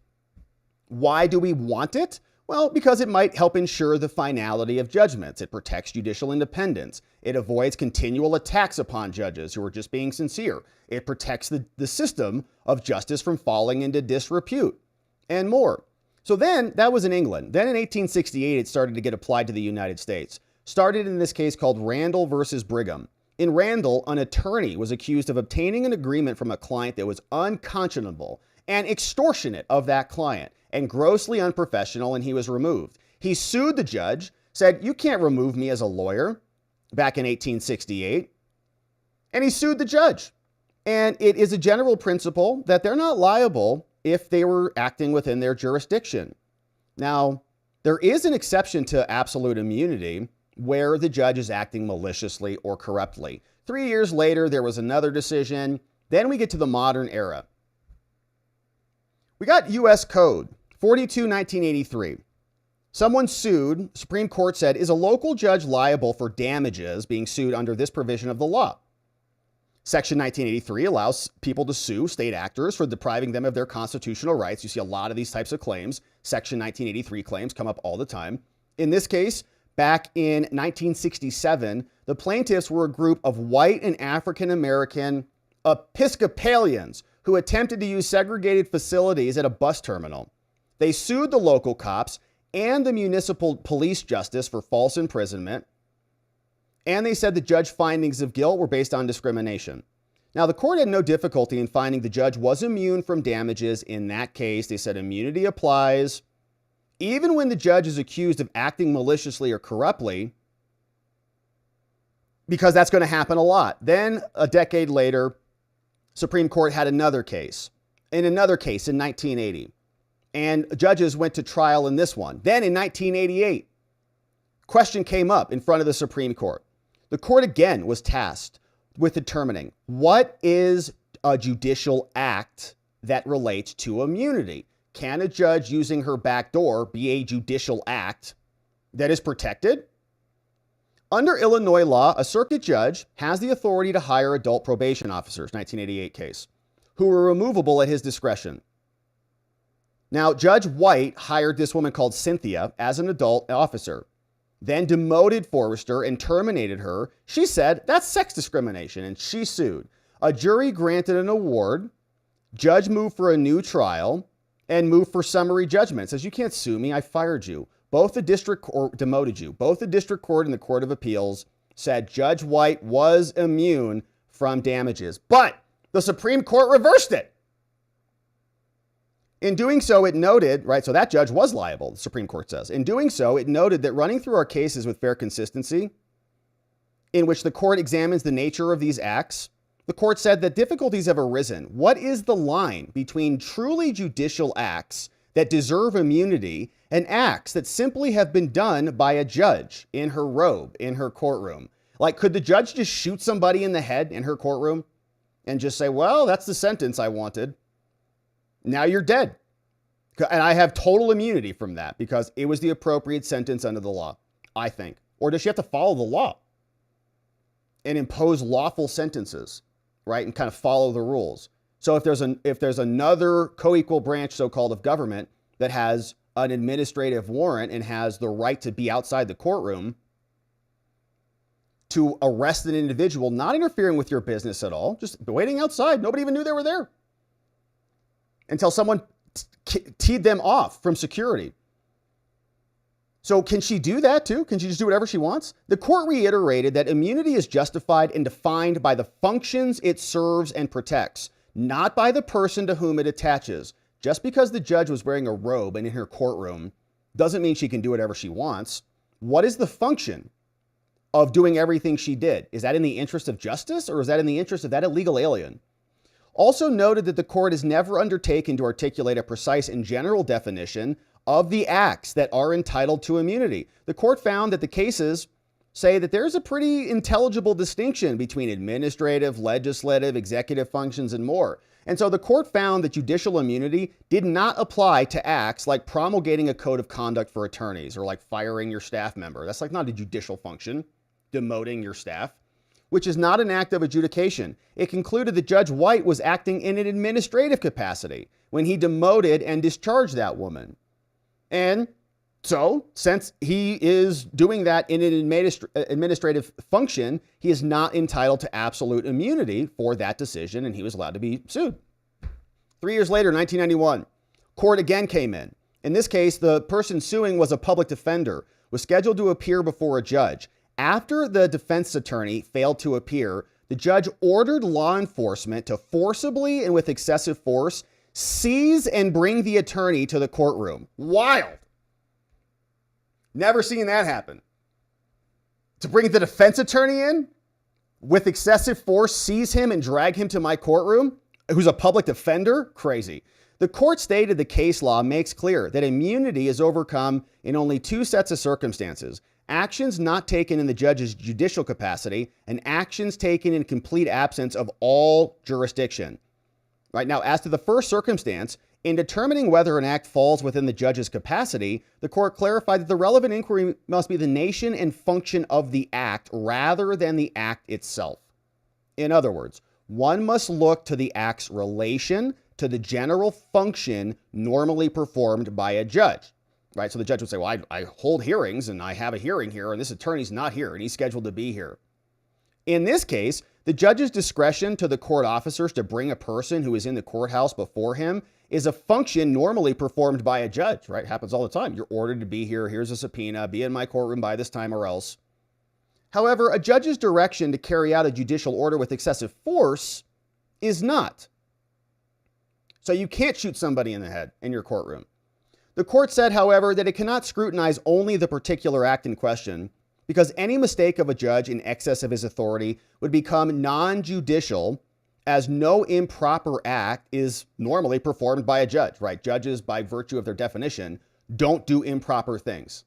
Why do we want it? Well, because it might help ensure the finality of judgments. It protects judicial independence. It avoids continual attacks upon judges who are just being sincere. It protects the system of justice from falling into disrepute and more. So then, that was in England. Then in 1868, it started to get applied to the United States. Started in this case called Randall versus Brigham. In Randall, an attorney was accused of obtaining an agreement from a client that was unconscionable and extortionate of that client and grossly unprofessional, and he was removed. He sued the judge, said, you can't remove me as a lawyer, back in 1868. And he sued the judge. And it is a general principle that they're not liable if they were acting within their jurisdiction. Now, there is an exception to absolute immunity where the judge is acting maliciously or corruptly. 3 years later, there was another decision. Then we get to the modern era. We got U.S. Code 1983. Someone sued, Supreme Court said, is a local judge liable for damages being sued under this provision of the law? Section 1983 allows people to sue state actors for depriving them of their constitutional rights. You see a lot of these types of claims. Section 1983 claims come up all the time. In this case, back in 1967, the plaintiffs were a group of white and African-American Episcopalians who attempted to use segregated facilities at a bus terminal. They sued the local cops and the municipal police justice for false imprisonment, and they said the judge's findings of guilt were based on discrimination. Now, the court had no difficulty in finding the judge was immune from damages in that case. They said immunity applies even when the judge is accused of acting maliciously or corruptly, because that's going to happen a lot. Then, a decade later, Supreme Court had another case. In another case in 1980. And judges went to trial in this one. Then in 1988, question came up in front of the Supreme Court. The court again was tasked with determining what is a judicial act that relates to immunity. Can a judge using her backdoor be a judicial act that is protected? Under Illinois law, a circuit judge has the authority to hire adult probation officers, 1988 case, who are removable at his discretion. Now, Judge White hired this woman called Cynthia as an adult officer, then demoted Forrester and terminated her. She said that's sex discrimination, and she sued. A jury granted an award. Judge moved for a new trial and moved for summary judgment. Says, you can't sue me. I fired you. Both the district court demoted you. Both the district court and the Court of Appeals said Judge White was immune from damages. But the Supreme Court reversed it. In doing so, it noted, right, so that judge was liable, the Supreme Court says. In doing so, it noted that running through our cases with fair consistency, in which the court examines the nature of these acts, the court said that difficulties have arisen. What is the line between truly judicial acts that deserve immunity and acts that simply have been done by a judge in her robe, in her courtroom? Like, could the judge just shoot somebody in the head in her courtroom and just say, well, that's the sentence I wanted. Now you're dead. And I have total immunity from that because it was the appropriate sentence under the law, I think. Or does she have to follow the law and impose lawful sentences, right? And kind of follow the rules. So if there's another co-equal branch, so-called, of government that has an administrative warrant and has the right to be outside the courtroom to arrest an individual, not interfering with your business at all, just waiting outside. Nobody even knew they were there until someone teed them off from security. So can she do that too? Can she just do whatever she wants? The court reiterated that immunity is justified and defined by the functions it serves and protects, not by the person to whom it attaches. Just because the judge was wearing a robe and in her courtroom doesn't mean she can do whatever she wants. What is the function of doing everything she did? Is that in the interest of justice, or is that in the interest of that illegal alien? Also noted that the court has never undertaken to articulate a precise and general definition of the acts that are entitled to immunity. The court found that the cases say that there's a pretty intelligible distinction between administrative, legislative, executive functions, and more. And so the court found that judicial immunity did not apply to acts like promulgating a code of conduct for attorneys or like firing your staff member. That's like not a judicial function, demoting your staff, which is not an act of adjudication. It concluded that Judge White was acting in an administrative capacity when he demoted and discharged that woman. And so, since he is doing that in an administrative function, he is not entitled to absolute immunity for that decision, and he was allowed to be sued. 3 years later, 1991, court again came in. In this case, the person suing was a public defender, was scheduled to appear before a judge. After the defense attorney failed to appear, the judge ordered law enforcement to forcibly and with excessive force seize and bring the attorney to the courtroom. Wild. Never seen that happen. To bring the defense attorney in with excessive force, seize him and drag him to my courtroom, who's a public defender? Crazy. The court stated the case law makes clear that immunity is overcome in only two sets of circumstances: actions not taken in the judge's judicial capacity and actions taken in complete absence of all jurisdiction. Right now, as to the first circumstance, In determining whether an act falls within the judge's capacity, the court clarified that the relevant inquiry must be the nation and function of the act rather than the act itself. In other words, one must look to the act's relation to the general function normally performed by a judge, right? So the judge would say, well, I hold hearings and I have a hearing here and this attorney's not here and he's scheduled to be here. In this case, the judge's discretion to the court officers to bring a person who is in the courthouse before him is a function normally performed by a judge, right? Happens all the time. You're ordered to be here. Here's a subpoena. Be in my courtroom by this time or else. However, a judge's direction to carry out a judicial order with excessive force is not. So you can't shoot somebody in the head in your courtroom. The court said, however, that it cannot scrutinize only the particular act in question because any mistake of a judge in excess of his authority would become non-judicial, as no improper act is normally performed by a judge, right? Judges, by virtue of their definition, don't do improper things.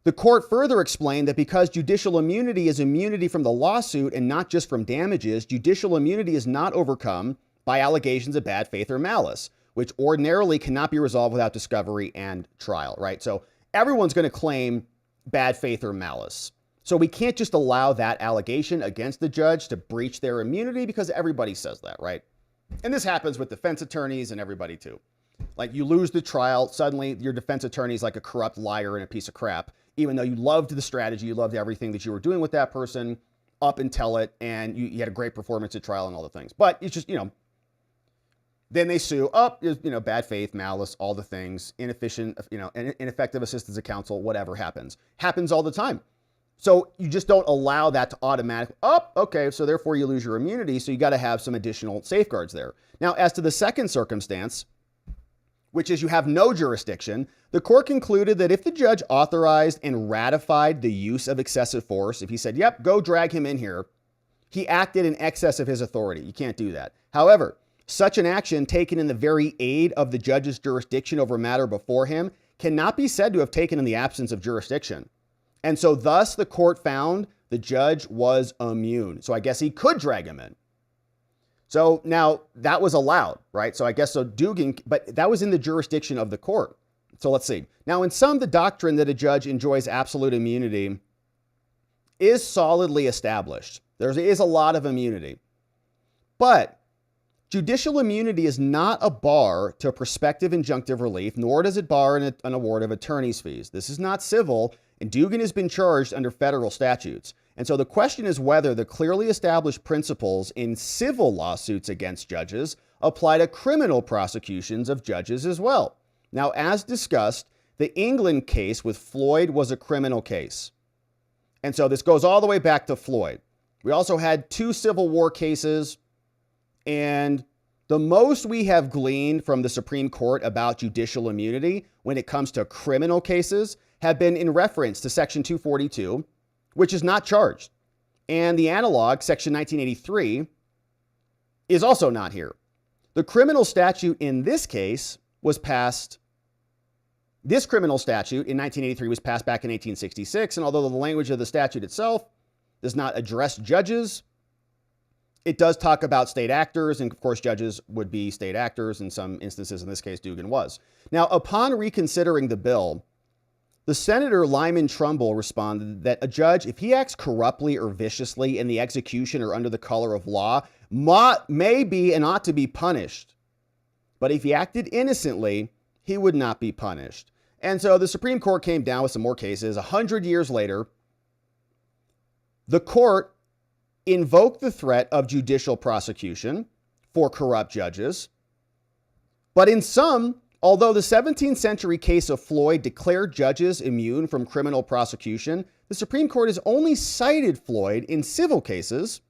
The court further explained that because judicial immunity is immunity from the lawsuit and not just from damages, judicial immunity is not overcome by allegations of bad faith or malice, which ordinarily cannot be resolved without discovery and trial, right? So everyone's going to claim bad faith or malice. So we can't just allow that allegation against the judge to breach their immunity because everybody says that, right? And this happens with defense attorneys and everybody too. Like you lose the trial, suddenly your defense attorney is like a corrupt liar and a piece of crap, even though you loved the strategy, you loved everything that you were doing with that person up until it, and you had a great performance at trial and all the things. But it's just, then they sue up, bad faith, malice, all the things, inefficient, ineffective assistance of counsel, whatever happens all the time. So you just don't allow that to automatically, okay, so therefore you lose your immunity. So you got to have some additional safeguards there. Now, as to the second circumstance, which is you have no jurisdiction, the court concluded that if the judge authorized and ratified the use of excessive force, if he said, yep, go drag him in here, he acted in excess of his authority. You can't do that. However, such an action taken in the very aid of the judge's jurisdiction over a matter before him cannot be said to have taken in the absence of jurisdiction. And so thus the court found the judge was immune. So I guess he could drag him in. So now that was allowed, right? So I guess so Dugan, but that was in the jurisdiction of the court. So let's see. Now in some, the doctrine that a judge enjoys absolute immunity is solidly established. There is a lot of immunity. But judicial immunity is not a bar to prospective injunctive relief, nor does it bar an award of attorney's fees. This is not civil, and Dugan has been charged under federal statutes. And so the question is whether the clearly established principles in civil lawsuits against judges apply to criminal prosecutions of judges as well. Now, as discussed, the England case with Floyd was a criminal case. And so this goes all the way back to Floyd. We also had 2 Civil War cases, and the most we have gleaned from the Supreme Court about judicial immunity when it comes to criminal cases have been in reference to Section 242, which is not charged. And the analog, Section 1983, is also not here. The criminal statute in this case was passed, this criminal statute in 1983 was passed back in 1866, and although the language of the statute itself does not address judges, it does talk about state actors, and of course judges would be state actors in some instances. In this case, Dugan was. Now, upon reconsidering the bill, the Senator Lyman Trumbull responded that a judge, if he acts corruptly or viciously in the execution or under the color of law, may be and ought to be punished. But if he acted innocently, he would not be punished. And so the Supreme Court came down with some more cases. 100 years later, the court invoked the threat of judicial prosecution for corrupt judges. But in some, although the 17th century case of Floyd declared judges immune from criminal prosecution, the Supreme Court has only cited Floyd in civil cases.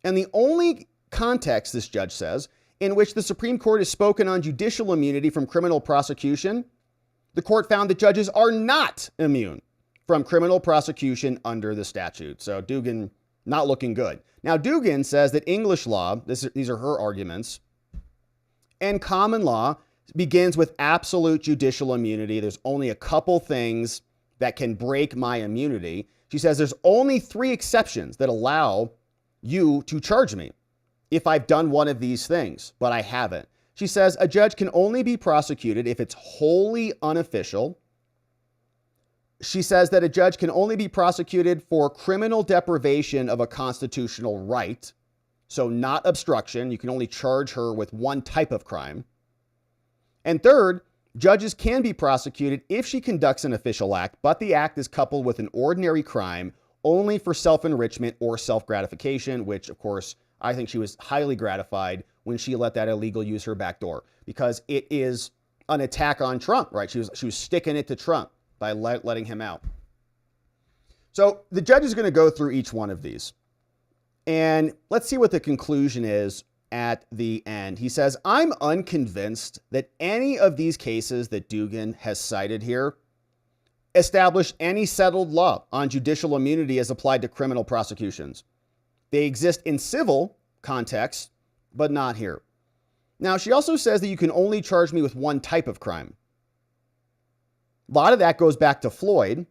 And the only context, this judge says, in which the Supreme Court has spoken on judicial immunity from criminal prosecution, the court found that judges are not immune from criminal prosecution under the statute. So Dugan, not looking good. Now, Dugan says that English law, these are her arguments, and common law begins with absolute judicial immunity. There's only a couple things that can break my immunity. She says there's only 3 exceptions that allow you to charge me if I've done one of these things, but I haven't. She says a judge can only be prosecuted if it's wholly unofficial. She says that a judge can only be prosecuted for criminal deprivation of a constitutional right. So not obstruction. You can only charge her with one type of crime. And third, judges can be prosecuted if she conducts an official act, but the act is coupled with an ordinary crime only for self-enrichment or self-gratification, which, of course, I think she was highly gratified when she let that illegal use her backdoor, because it is an attack on Trump, right? She was sticking it to Trump by letting him out. So the judge is going to go through each one of these. And let's see what the conclusion is at the end. He says, I'm unconvinced that any of these cases that Dugan has cited here establish any settled law on judicial immunity as applied to criminal prosecutions. They exist in civil contexts, but not here. Now, she also says that you can only charge me with one type of crime. A lot of that goes back to Floyd,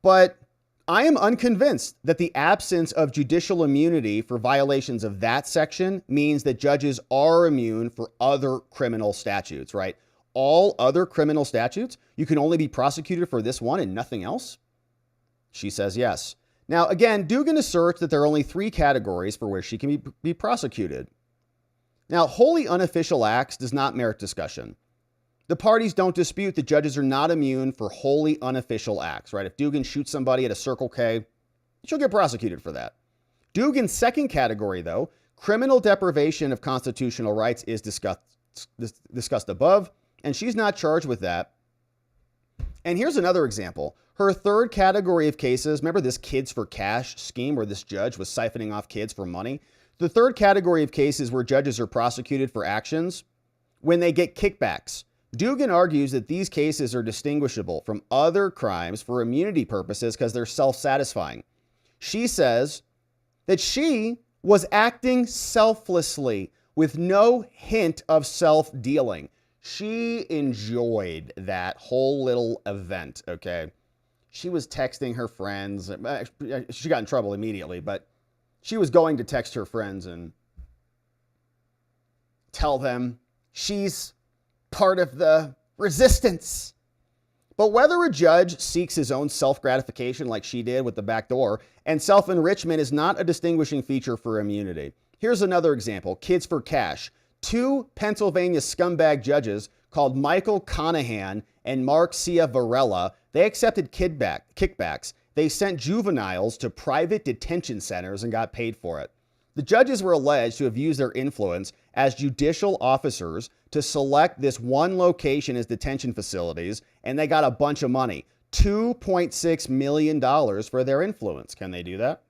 but I am unconvinced that the absence of judicial immunity for violations of that section means that judges are immune for other criminal statutes, right? All other criminal statutes, you can only be prosecuted for this one and nothing else? She says yes. Now, again, Dugan asserts that there are only 3 categories for which she can be prosecuted. Now, wholly unofficial acts does not merit discussion. The parties don't dispute that judges are not immune for wholly unofficial acts, right? If Dugan shoots somebody at a Circle K, she'll get prosecuted for that. Dugan's second category, though, criminal deprivation of constitutional rights, is discussed above, and she's not charged with that. And here's another example. Her third category of cases, remember this kids for cash scheme where this judge was siphoning off kids for money? The third category of cases where judges are prosecuted for actions when they get kickbacks. Dugan argues that these cases are distinguishable from other crimes for immunity purposes because they're self-satisfying. She says that she was acting selflessly with no hint of self-dealing. She enjoyed that whole little event, okay? She was texting her friends. She got in trouble immediately, but she was going to text her friends and tell them she's part of the resistance. But whether a judge seeks his own self-gratification like she did with the backdoor, and self-enrichment is not a distinguishing feature for immunity. Here's another example. Kids for cash. 2 Pennsylvania scumbag judges called Michael Conahan and Mark Ciavarella, they accepted kickbacks. They sent juveniles to private detention centers and got paid for it. The judges were alleged to have used their influence as judicial officers to select this one location as detention facilities, and they got a bunch of money, $2.6 million for their influence. Can they do that?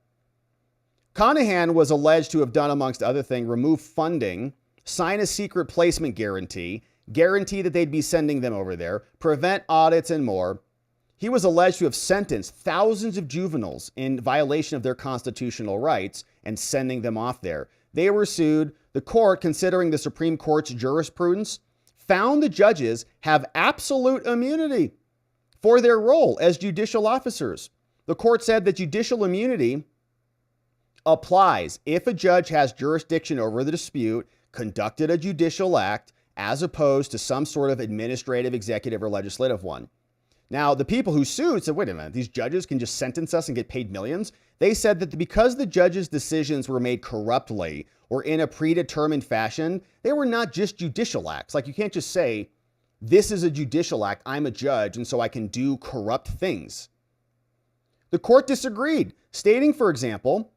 Conahan was alleged to have done, amongst other things, remove funding, sign a secret placement guarantee that they'd be sending them over there, prevent audits, and more. He was alleged to have sentenced thousands of juveniles in violation of their constitutional rights and sending them off there. They were sued. The court, considering the Supreme Court's jurisprudence, found the judges have absolute immunity for their role as judicial officers. The court said that judicial immunity applies if a judge has jurisdiction over the dispute, conducted a judicial act, as opposed to some sort of administrative, executive, or legislative one. Now, the people who sued said, wait a minute, these judges can just sentence us and get paid millions? They said that because the judges' decisions were made corruptly or in a predetermined fashion, they were not just judicial acts. Like, you can't just say, this is a judicial act, I'm a judge, and so I can do corrupt things. The court disagreed, stating, for example,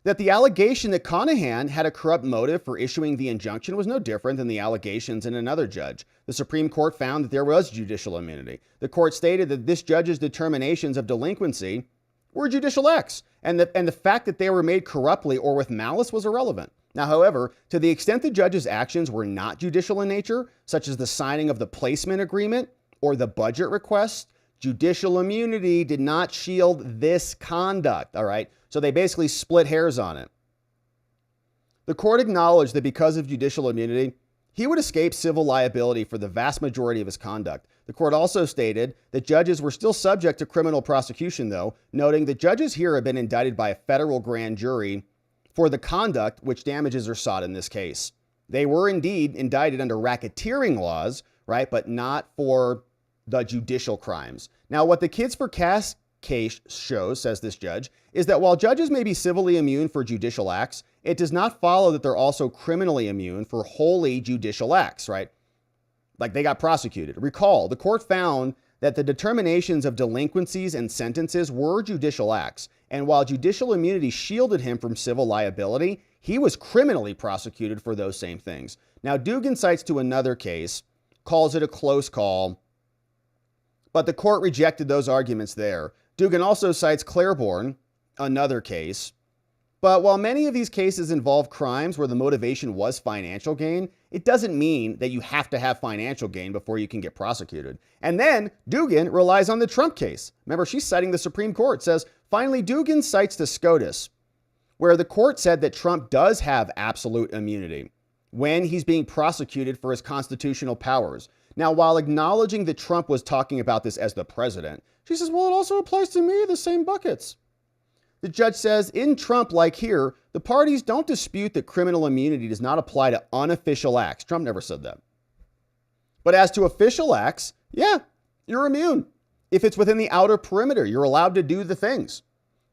that the allegation that Conahan had a corrupt motive for issuing the injunction was no different than the allegations in another judge. The Supreme Court found that there was judicial immunity. The court stated that this judge's determinations of delinquency were judicial acts, and the fact that they were made corruptly or with malice was irrelevant. Now, however, to the extent the judge's actions were not judicial in nature, such as the signing of the placement agreement or the budget request, judicial immunity did not shield this conduct, all right? So they basically split hairs on it. The court acknowledged that because of judicial immunity, he would escape civil liability for the vast majority of his conduct. The court also stated that judges were still subject to criminal prosecution, though, noting that judges here have been indicted by a federal grand jury for the conduct which damages are sought in this case. They were indeed indicted under racketeering laws, right? But not for the judicial crimes. Now, what the Kids for Cash case shows, says this judge, is that while judges may be civilly immune for judicial acts, it does not follow that they're also criminally immune for wholly judicial acts, right? Like they got prosecuted. Recall, the court found that the determinations of delinquencies and sentences were judicial acts. And while judicial immunity shielded him from civil liability, he was criminally prosecuted for those same things. Now, Dugan cites to another case, calls it a close call, but the court rejected those arguments there. Dugan also cites Claiborne, another case. But while many of these cases involve crimes where the motivation was financial gain, it doesn't mean that you have to have financial gain before you can get prosecuted. And then Dugan relies on the Trump case. Remember, she's citing the Supreme Court. Says, finally, Dugan cites the SCOTUS, where the court said that Trump does have absolute immunity when he's being prosecuted for his constitutional powers. Now, while acknowledging that Trump was talking about this as the president, she says, well, it also applies to me, the same buckets. The judge says, in Trump, like here, the parties don't dispute that criminal immunity does not apply to unofficial acts. Trump never said that. But as to official acts, yeah, you're immune. If it's within the outer perimeter, you're allowed to do the things.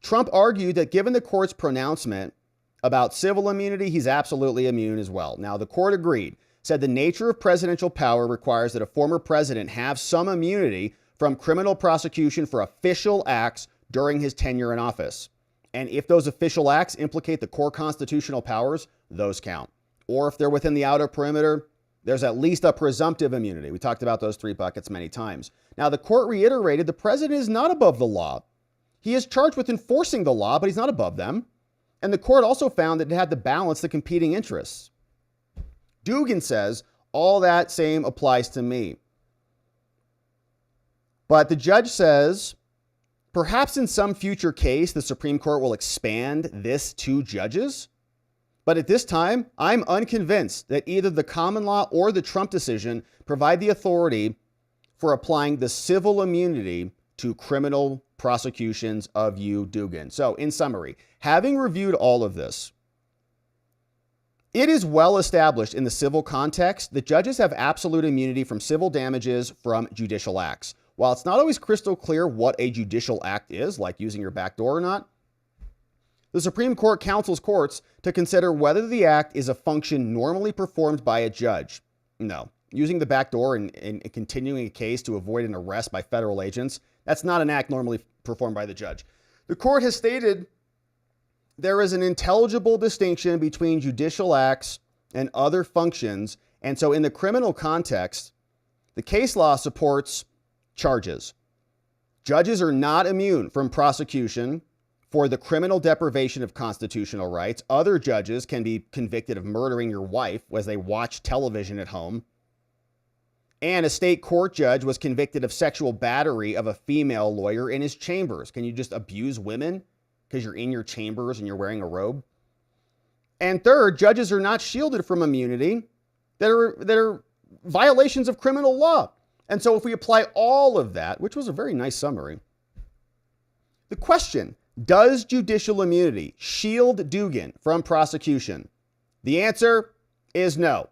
Trump argued that given the court's pronouncement about civil immunity, he's absolutely immune as well. Now, the court agreed, said the nature of presidential power requires that a former president have some immunity from criminal prosecution for official acts during his tenure in office. And if those official acts implicate the core constitutional powers, those count. Or if they're within the outer perimeter, there's at least a presumptive immunity. We talked about those three buckets many times. Now, the court reiterated the president is not above the law. He is charged with enforcing the law, but he's not above them. And the court also found that it had to balance the competing interests. Dugan says, all that same applies to me. But the judge says, perhaps in some future case, the Supreme Court will expand this to judges. But at this time, I'm unconvinced that either the common law or the Trump decision provide the authority for applying the civil immunity to criminal prosecutions of you, Dugan. So in summary, having reviewed all of this, it is well established in the civil context that judges have absolute immunity from civil damages from judicial acts. While it's not always crystal clear what a judicial act is, like using your backdoor or not, the Supreme Court counsels courts to consider whether the act is a function normally performed by a judge. No, using the backdoor and continuing a case to avoid an arrest by federal agents, that's not an act normally performed by the judge. The court has stated there is an intelligible distinction between judicial acts and other functions. And so in the criminal context, the case law supports charges. Judges are not immune from prosecution for the criminal deprivation of constitutional rights. Other judges can be convicted of murdering your wife as they watch television at home. And a state court judge was convicted of sexual battery of a female lawyer in his chambers. Can you just abuse women because you're in your chambers and you're wearing a robe? And third, judges are not shielded from immunity that are violations of criminal law. And so if we apply all of that, which was a very nice summary, the question, does judicial immunity shield Dugan from prosecution? The answer is no.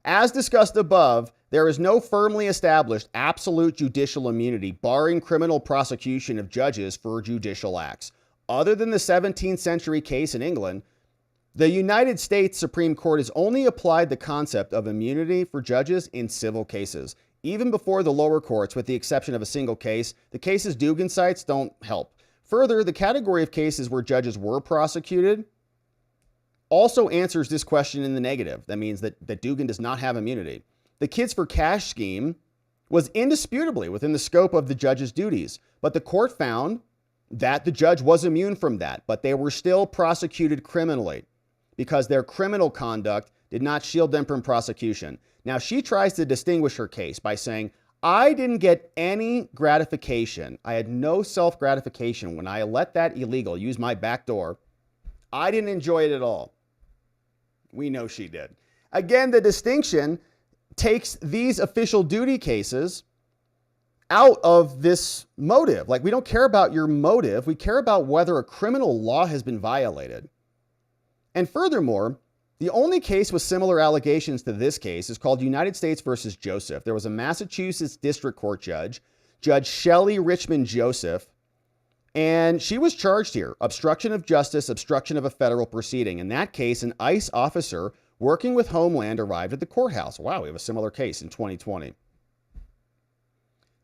As discussed above, there is no firmly established absolute judicial immunity barring criminal prosecution of judges for judicial acts. Other than the 17th century case in England, the United States Supreme Court has only applied the concept of immunity for judges in civil cases. Even before the lower courts, with the exception of a single case, the cases Dugan cites don't help. Further, the category of cases where judges were prosecuted also answers this question in the negative. That means that Dugan does not have immunity. The Kids for Cash scheme was indisputably within the scope of the judge's duties, but the court found that the judge was immune from that, but they were still prosecuted criminally because their criminal conduct did not shield them from prosecution. Now, she tries to distinguish her case by saying, I didn't get any gratification. I had no self-gratification when I let that illegal use my backdoor. I didn't enjoy it at all. We know she did. Again, the distinction takes these official duty cases out of this motive. Like, we don't care about your motive. We care about whether a criminal law has been violated. And furthermore, The only case with similar allegations to this case is called United States versus Joseph. There was a Massachusetts District Court judge, Judge Shelley Richmond Joseph, and she was charged here, obstruction of justice, obstruction of a federal proceeding. In that case, an ICE officer working with Homeland arrived at the courthouse. Wow, we have a similar case in 2020.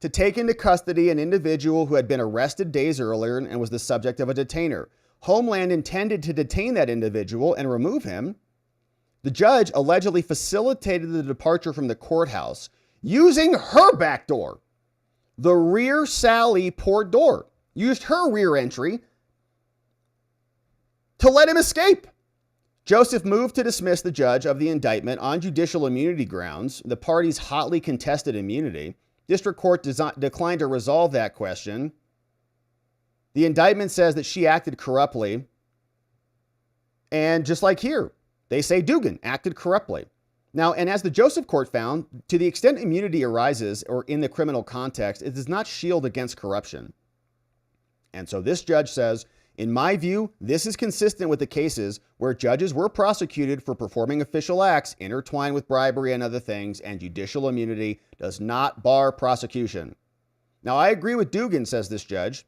To take into custody an individual who had been arrested days earlier and was the subject of a detainer. Homeland intended to detain that individual and remove him. The judge allegedly facilitated the departure from the courthouse using her back door, the rear Sally port door, used her rear entry to let him escape. Joseph moved to dismiss the judge of the indictment on judicial immunity grounds, the party's hotly contested immunity. District Court declined to resolve that question. The indictment says that she acted corruptly. And just like here, they say Dugan acted corruptly. Now, and as the Joseph Court found, to the extent immunity arises or in the criminal context, it does not shield against corruption. And so this judge says, in my view, this is consistent with the cases where judges were prosecuted for performing official acts intertwined with bribery and other things, and judicial immunity does not bar prosecution. Now, I agree with Dugan, says this judge,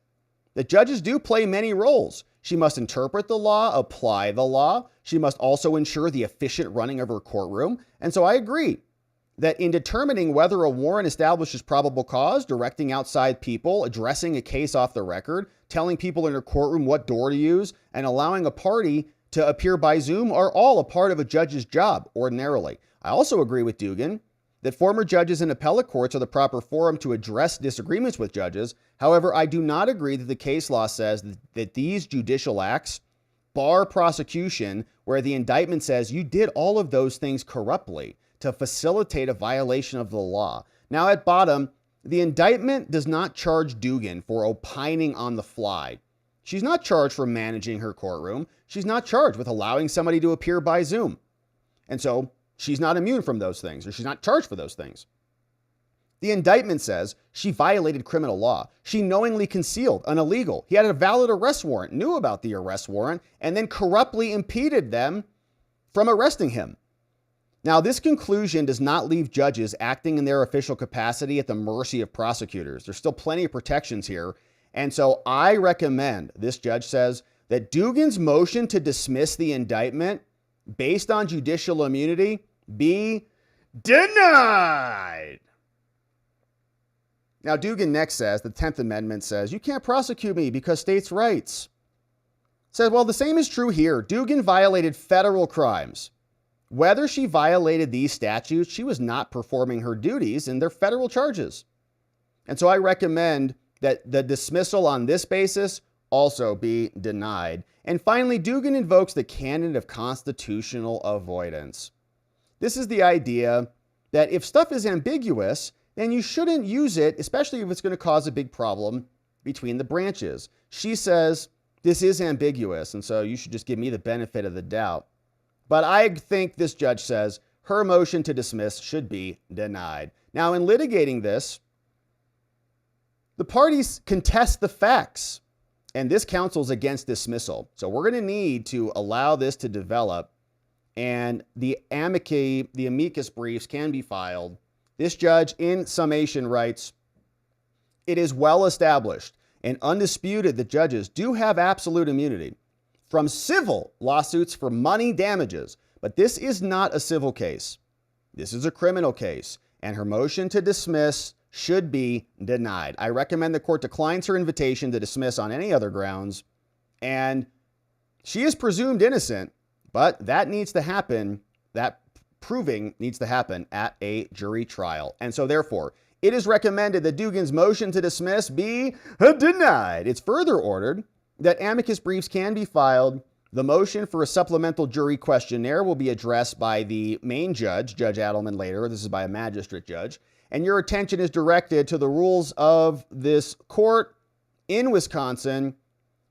that judges do play many roles. She must interpret the law, apply the law. She must also ensure the efficient running of her courtroom. And so I agree that in determining whether a warrant establishes probable cause, directing outside people, addressing a case off the record, telling people in her courtroom what door to use, and allowing a party to appear by Zoom are all a part of a judge's job ordinarily. I also agree with Dugan that former judges in appellate courts are the proper forum to address disagreements with judges. However, I do not agree that the case law says that these judicial acts bar prosecution where the indictment says you did all of those things corruptly to facilitate a violation of the law. Now, at bottom, the indictment does not charge Dugan for opining on the fly. She's not charged for managing her courtroom. She's not charged with allowing somebody to appear by Zoom. And so she's not immune from those things, or she's not charged for those things. The indictment says she violated criminal law. She knowingly concealed an illegal. He had a valid arrest warrant, knew about the arrest warrant, and then corruptly impeded them from arresting him. Now, this conclusion does not leave judges acting in their official capacity at the mercy of prosecutors. There's still plenty of protections here. And so I recommend, this judge says, that Dugan's motion to dismiss the indictment based on judicial immunity be denied. Now, Dugan next says, the 10th Amendment says, you can't prosecute me because states' rights. Says, well, the same is true here. Dugan violated federal crimes. Whether she violated these statutes, she was not performing her duties in their federal charges. And so I recommend that the dismissal on this basis also be denied. And finally, Dugan invokes the canon of constitutional avoidance. This is the idea that if stuff is ambiguous, then you shouldn't use it, especially if it's going to cause a big problem between the branches. She says, this is ambiguous, and so you should just give me the benefit of the doubt. But I think this judge says her motion to dismiss should be denied. Now, in litigating this, the parties contest the facts, and this counsels against dismissal. So we're going to need to allow this to develop, and the amicus briefs can be filed. This judge, in summation, writes, it is well established and undisputed that judges do have absolute immunity from civil lawsuits for money damages. But this is not a civil case. This is a criminal case, and her motion to dismiss should be denied. I recommend the court declines her invitation to dismiss on any other grounds, and she is presumed innocent, but that needs to happen, that proving needs to happen at a jury trial. And so therefore, it is recommended that Dugan's motion to dismiss be denied. It's further ordered that amicus briefs can be filed. The motion for a supplemental jury questionnaire will be addressed by the main judge, Judge Adelman, later. This is by a magistrate judge. And your attention is directed to the rules of this court in Wisconsin,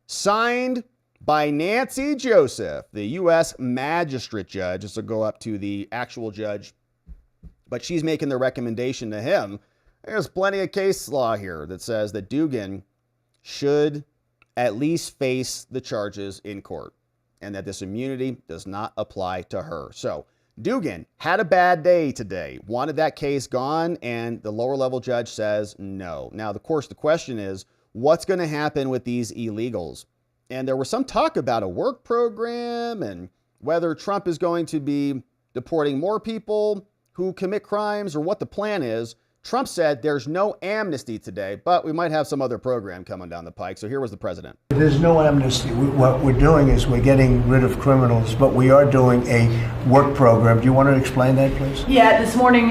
signed by Nancy Joseph, the U.S. magistrate judge. This will go up to the actual judge, but she's making the recommendation to him. There's plenty of case law here that says that Dugan should at least face the charges in court. and that this immunity does not apply to her. So Dugan had a bad day today, wanted that case gone, and the lower level judge says no. Now, of course, the question is, what's going to happen with these illegals? And there was some talk about a work program and whether Trump is going to be deporting more people who commit crimes or what the plan is. Trump said there's no amnesty today, but we might have some other program coming down the pike. So here was the president. There's no amnesty. What we're doing is we're getting rid of criminals, but we are doing a work program. Do you want to explain that, please? Yeah, this morning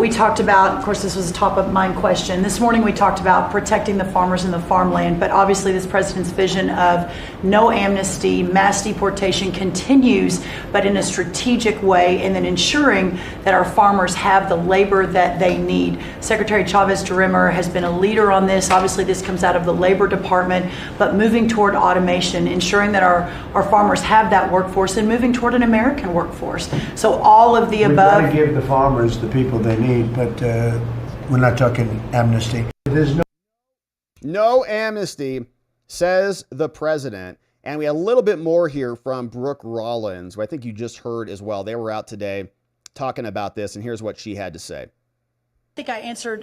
we talked about, of course, this was a top of mind question. This morning we talked about protecting the farmers and the farmland, but obviously this president's vision of no amnesty, mass deportation continues, but in a strategic way, and then ensuring that our farmers have the labor that they need. Secretary Chavez-DeRimmer has been a leader on this. Obviously, this comes out of the Labor Department, but moving toward automation, ensuring that our farmers have that workforce, and moving toward an American workforce. So all of the above. We've got to give the farmers the people they need, but we're not talking amnesty. There's no amnesty, says the president. And we had a little bit more here from Brooke Rollins, who I think you just heard as well. They were out today talking about this, and here's what she had to say. I think I answered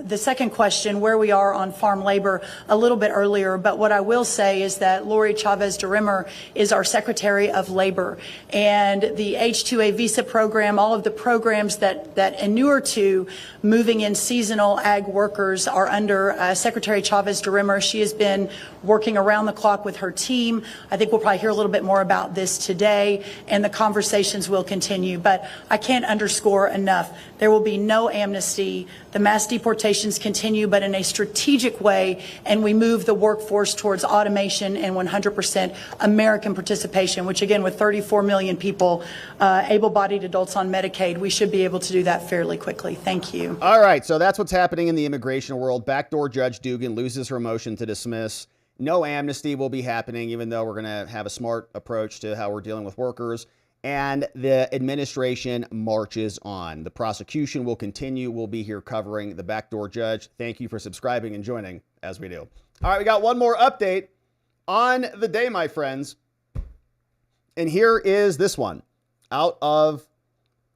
the second question, where we are on farm labor, a little bit earlier. But what I will say is that Lori Chavez-DeRimmer is our Secretary of Labor. And the H-2A visa program, all of the programs that inure to moving in seasonal ag workers are under Secretary Chavez-DeRimmer. She has been working around the clock with her team. I think we'll probably hear a little bit more about this today, and the conversations will continue. But I can't underscore enough, there will be no amnesty. The mass deportations continue, but in a strategic way, and we move the workforce towards automation and 100% American participation, which again, with 34 million people, able-bodied adults on Medicaid, we should be able to do that fairly quickly. Thank you. All right, so that's what's happening in the immigration world. Backdoor Judge Dugan loses her motion to dismiss. No amnesty will be happening, even though we're going to have a smart approach to how we're dealing with workers. And the administration marches on. The prosecution will continue. We'll be here covering the Backdoor Judge. Thank you for subscribing and joining as we do. All right, we got one more update on the day, my friends. And here is this one out of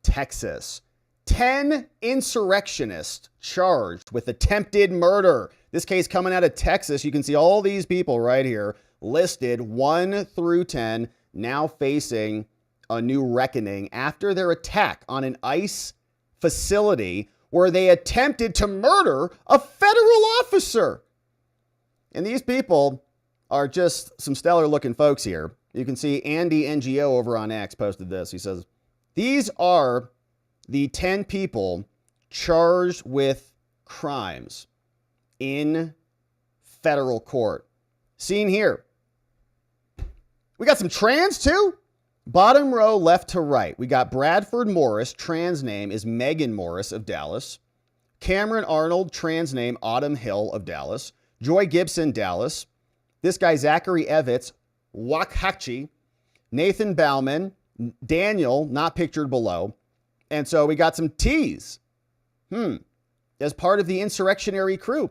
Texas. 10 insurrectionists charged with attempted murder. This case coming out of Texas. You can see all these people right here listed 1 through 10 now facing a new reckoning after their attack on an ICE facility where they attempted to murder a federal officer. And these people are just some stellar looking folks here. You can see Andy NGO over on X posted this. He says, these are the 10 people charged with crimes in federal court. Seen here. We got some trans too. Bottom row left to right, we got Bradford Morris, trans name is Megan Morris of Dallas. Cameron Arnold, trans name Autumn Hill of Dallas. Joy Gibson, Dallas. This guy, Zachary Evitz, Waxahachie. Nathan Bauman, Daniel, not pictured below. And so we got some T's as part of the insurrectionary crew.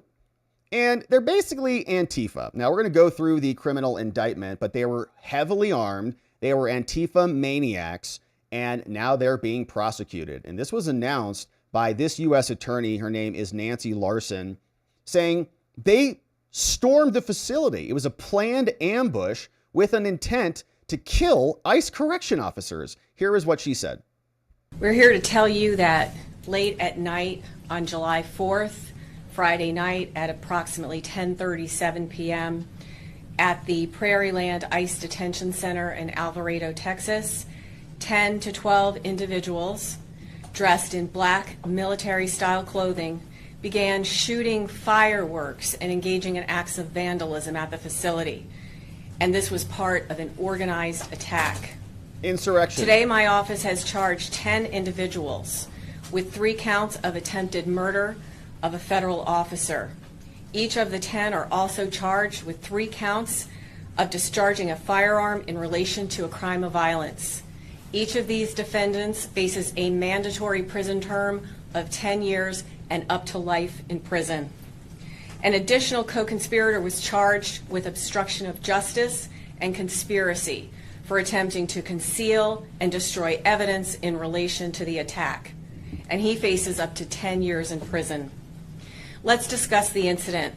And they're basically Antifa. Now, we're going to go through the criminal indictment, but they were heavily armed. They were Antifa maniacs, and now they're being prosecuted. And this was announced by this U.S. attorney, her name is Nancy Larson, saying they stormed the facility. It was a planned ambush with an intent to kill ICE correction officers. Here is what she said. We're here to tell you that late at night on July 4th, Friday night at approximately 10:37 p.m., at the Prairieland ICE Detention Center in Alvarado, Texas, 10 to 12 individuals dressed in black military-style clothing began shooting fireworks and engaging in acts of vandalism at the facility. And this was part of an organized attack. Insurrection. Today, my office has charged 10 individuals with 3 counts of attempted murder of a federal officer. Each of the 10 are also charged with 3 counts of discharging a firearm in relation to a crime of violence. Each of these defendants faces a mandatory prison term of 10 years and up to life in prison. An additional co-conspirator was charged with obstruction of justice and conspiracy for attempting to conceal and destroy evidence in relation to the attack, and he faces up to 10 years in prison. Let's discuss the incident.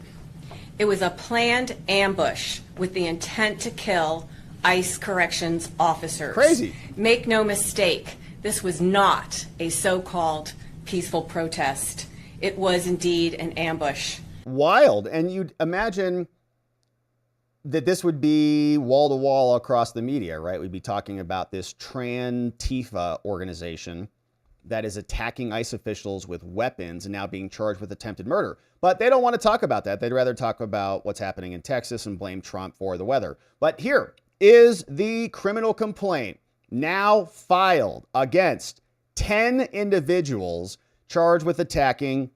It was a planned ambush with the intent to kill ICE corrections officers. Crazy. Make no mistake, this was not a so-called peaceful protest. It was indeed an ambush. Wild. And you'd imagine that this would be wall to wall across the media, right? We'd be talking about this Tran-Tifa organization that is attacking ICE officials with weapons and now being charged with attempted murder. But they don't want to talk about that. They'd rather talk about what's happening in Texas and blame Trump for the weather. But here is the criminal complaint now filed against 10 individuals charged with attacking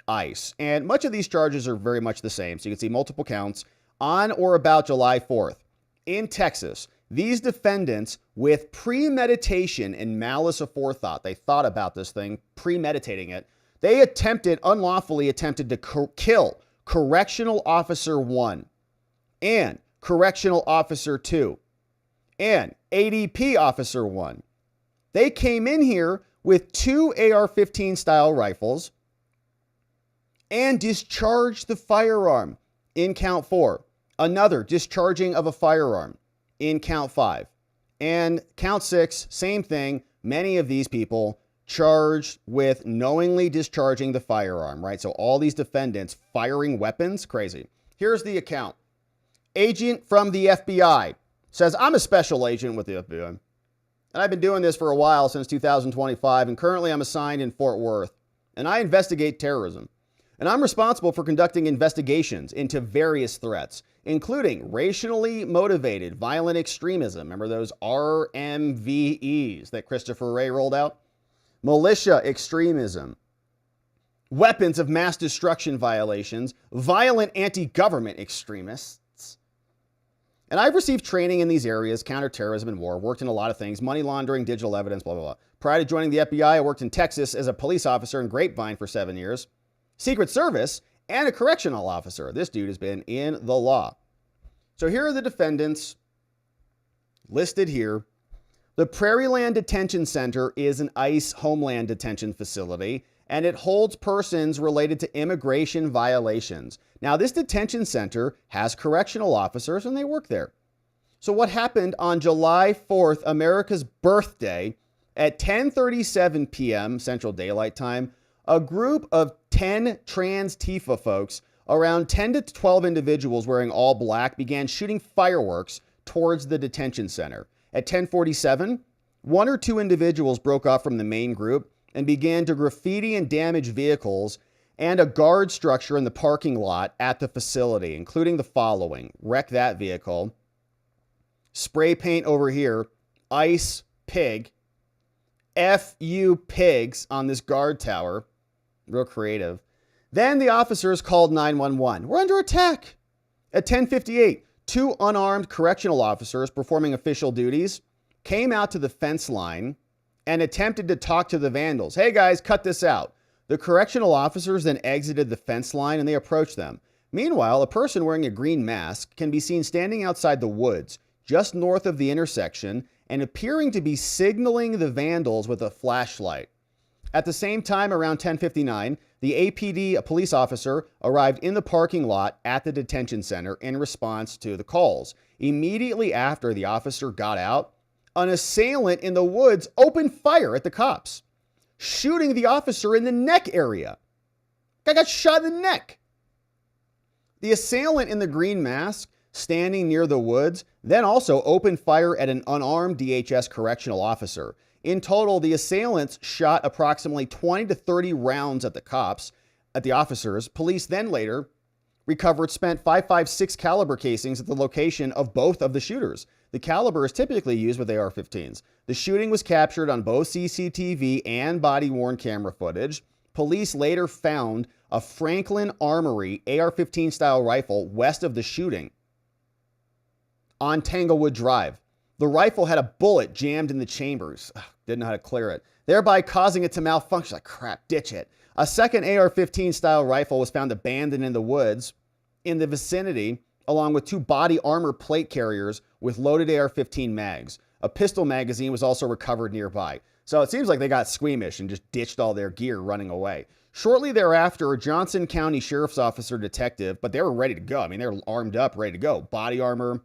ICE. And much of these charges are very much the same. So you can see multiple counts. On or about July 4th in Texas, these defendants, with premeditation and malice aforethought, they thought about this thing, premeditating it. They unlawfully attempted to kill Correctional Officer 1 and Correctional Officer 2 and ADP Officer 1. They came in here with 2 AR-15 style rifles and discharged the firearm in count 4. Another discharging of a firearm in count 5. And count 6, same thing. Many of these people charged with knowingly discharging the firearm, right? So all these defendants firing weapons, crazy. Here's the account. Agent from the FBI says, I'm a special agent with the FBI. And I've been doing this for a while, since 2025, and currently I'm assigned in Fort Worth. And I investigate terrorism. And I'm responsible for conducting investigations into various threats, including racially motivated violent extremism. Remember those RMVEs that Christopher Wray rolled out? Militia extremism, weapons of mass destruction violations, violent anti-government extremists. And I've received training in these areas, counterterrorism and war, worked in a lot of things, money laundering, digital evidence, blah, blah, blah. Prior to joining the FBI, I worked in Texas as a police officer in Grapevine for 7 years. Secret Service, and a correctional officer. This dude has been in the law. So here are the defendants listed here. The Prairieland Detention Center is an ICE Homeland Detention Facility, and it holds persons related to immigration violations. Now, this detention center has correctional officers, and they work there. So what happened on July 4th, America's birthday, at 10:37 p.m. Central Daylight Time, a group of 10 Trans-Tifa folks, around 10 to 12 individuals wearing all black, began shooting fireworks towards the detention center. At 10:47, 1 or 2 individuals broke off from the main group and began to graffiti and damage vehicles and a guard structure in the parking lot at the facility, including the following: wreck that vehicle, spray paint over here, ICE pig, F you pigs on this guard tower. Real creative. Then the officers called 911. We're under attack. At 10:58, 2 unarmed correctional officers performing official duties came out to the fence line and attempted to talk to the vandals. Hey guys, cut this out. The correctional officers then exited the fence line and they approached them. Meanwhile, a person wearing a green mask can be seen standing outside the woods just north of the intersection and appearing to be signaling the vandals with a flashlight. At the same time, around 10:59, the APD, a police officer, arrived in the parking lot at the detention center in response to the calls. Immediately after the officer got out, an assailant in the woods opened fire at the cops, shooting the officer in the neck area. Guy got shot in the neck. The assailant in the green mask, standing near the woods, then also opened fire at an unarmed DHS correctional officer. In total, the assailants shot approximately 20 to 30 rounds at the cops, at the officers. Police then later recovered spent .556 caliber casings at the location of both of the shooters. The caliber is typically used with AR-15s. The shooting was captured on both CCTV and body-worn camera footage. Police later found a Franklin Armory AR-15 style rifle west of the shooting on Tanglewood Drive. The rifle had a bullet jammed in the chambers. Didn't know how to clear it, thereby causing it to malfunction. Like, crap, ditch it. A second AR-15 style rifle was found abandoned in the woods in the vicinity, along with 2 body armor plate carriers with loaded AR-15 mags. A pistol magazine was also recovered nearby. So it seems like they got squeamish and just ditched all their gear running away. Shortly thereafter, a Johnson County Sheriff's Officer detective, but they were ready to go. I mean, they were armed up, ready to go. Body armor,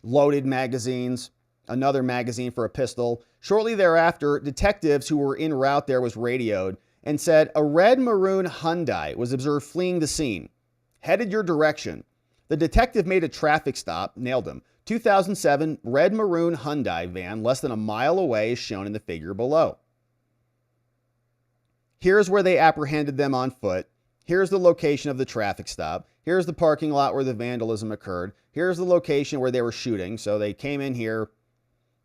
loaded magazines, another magazine for a pistol. Shortly thereafter, detectives who were en route there was radioed and said a red maroon Hyundai was observed fleeing the scene, headed your direction. The detective made a traffic stop, nailed him. 2007 red maroon Hyundai van less than a mile away is shown in the figure below. Here's where they apprehended them on foot. Here's the location of the traffic stop. Here's the parking lot where the vandalism occurred. Here's the location where they were shooting. So they came in here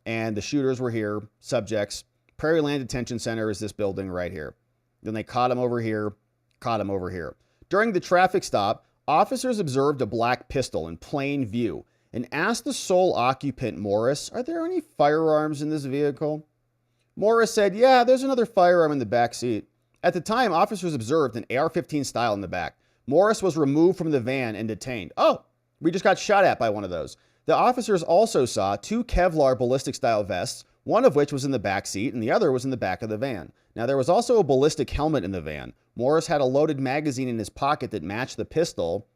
and the shooters were here, subjects. Prairie Land Detention Center is this building right here. Then they caught him over here, caught him over here. During the traffic stop, officers observed a black pistol in plain view and asked the sole occupant, Morris, are there any firearms in this vehicle? Morris said, yeah, there's another firearm in the back seat. At the time, officers observed an AR-15 style in the back. Morris was removed from the van and detained. Oh, we just got shot at by one of those. The officers also saw 2 Kevlar ballistic style vests, one of which was in the back seat and the other was in the back of the van. Now, there was also a ballistic helmet in the van. Morris had a loaded magazine in his pocket that matched the pistol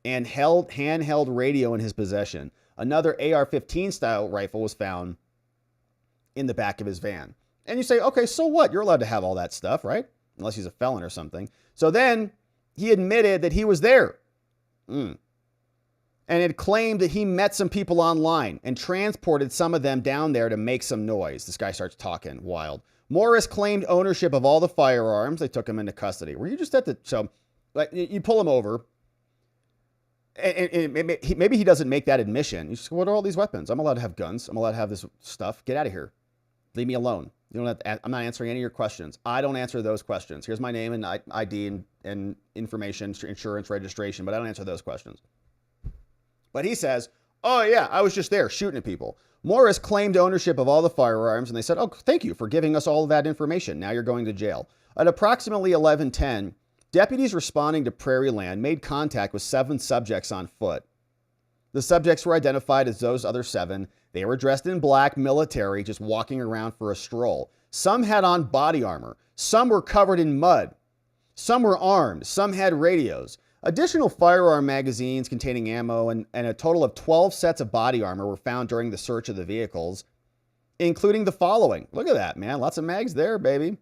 and handheld radio in his possession. Another AR-15 style rifle was found in the back of his van. And you say, okay, so what? You're allowed to have all that stuff, right? Unless he's a felon or something. So then he admitted that he was there. And had claimed that he met some people online and transported some of them down there to make some noise. This guy starts talking wild. Morris claimed ownership of all the firearms. They took him into custody. Were you just at the... So like, you pull him over. And maybe he doesn't make that admission. You just go, what are all these weapons? I'm allowed to have guns. I'm allowed to have this stuff. Get out of here. Leave me alone. You don't have to, I'm not answering any of your questions. I don't answer those questions. Here's my name and ID and information, insurance, registration, but I don't answer those questions. But he says, oh yeah, I was just there shooting at people. Morris claimed ownership of all the firearms and they said, oh, thank you for giving us all of that information. Now you're going to jail. At approximately 11:10, deputies responding to Prairie Land made contact with 7 subjects on foot. The subjects were identified as those other 7. They were dressed in black military, just walking around for a stroll. Some had on body armor. Some were covered in mud. Some were armed. Some had radios. Additional firearm magazines containing ammo and a total of 12 sets of body armor were found during the search of the vehicles, including the following. Look at that, man. Lots of mags there, baby.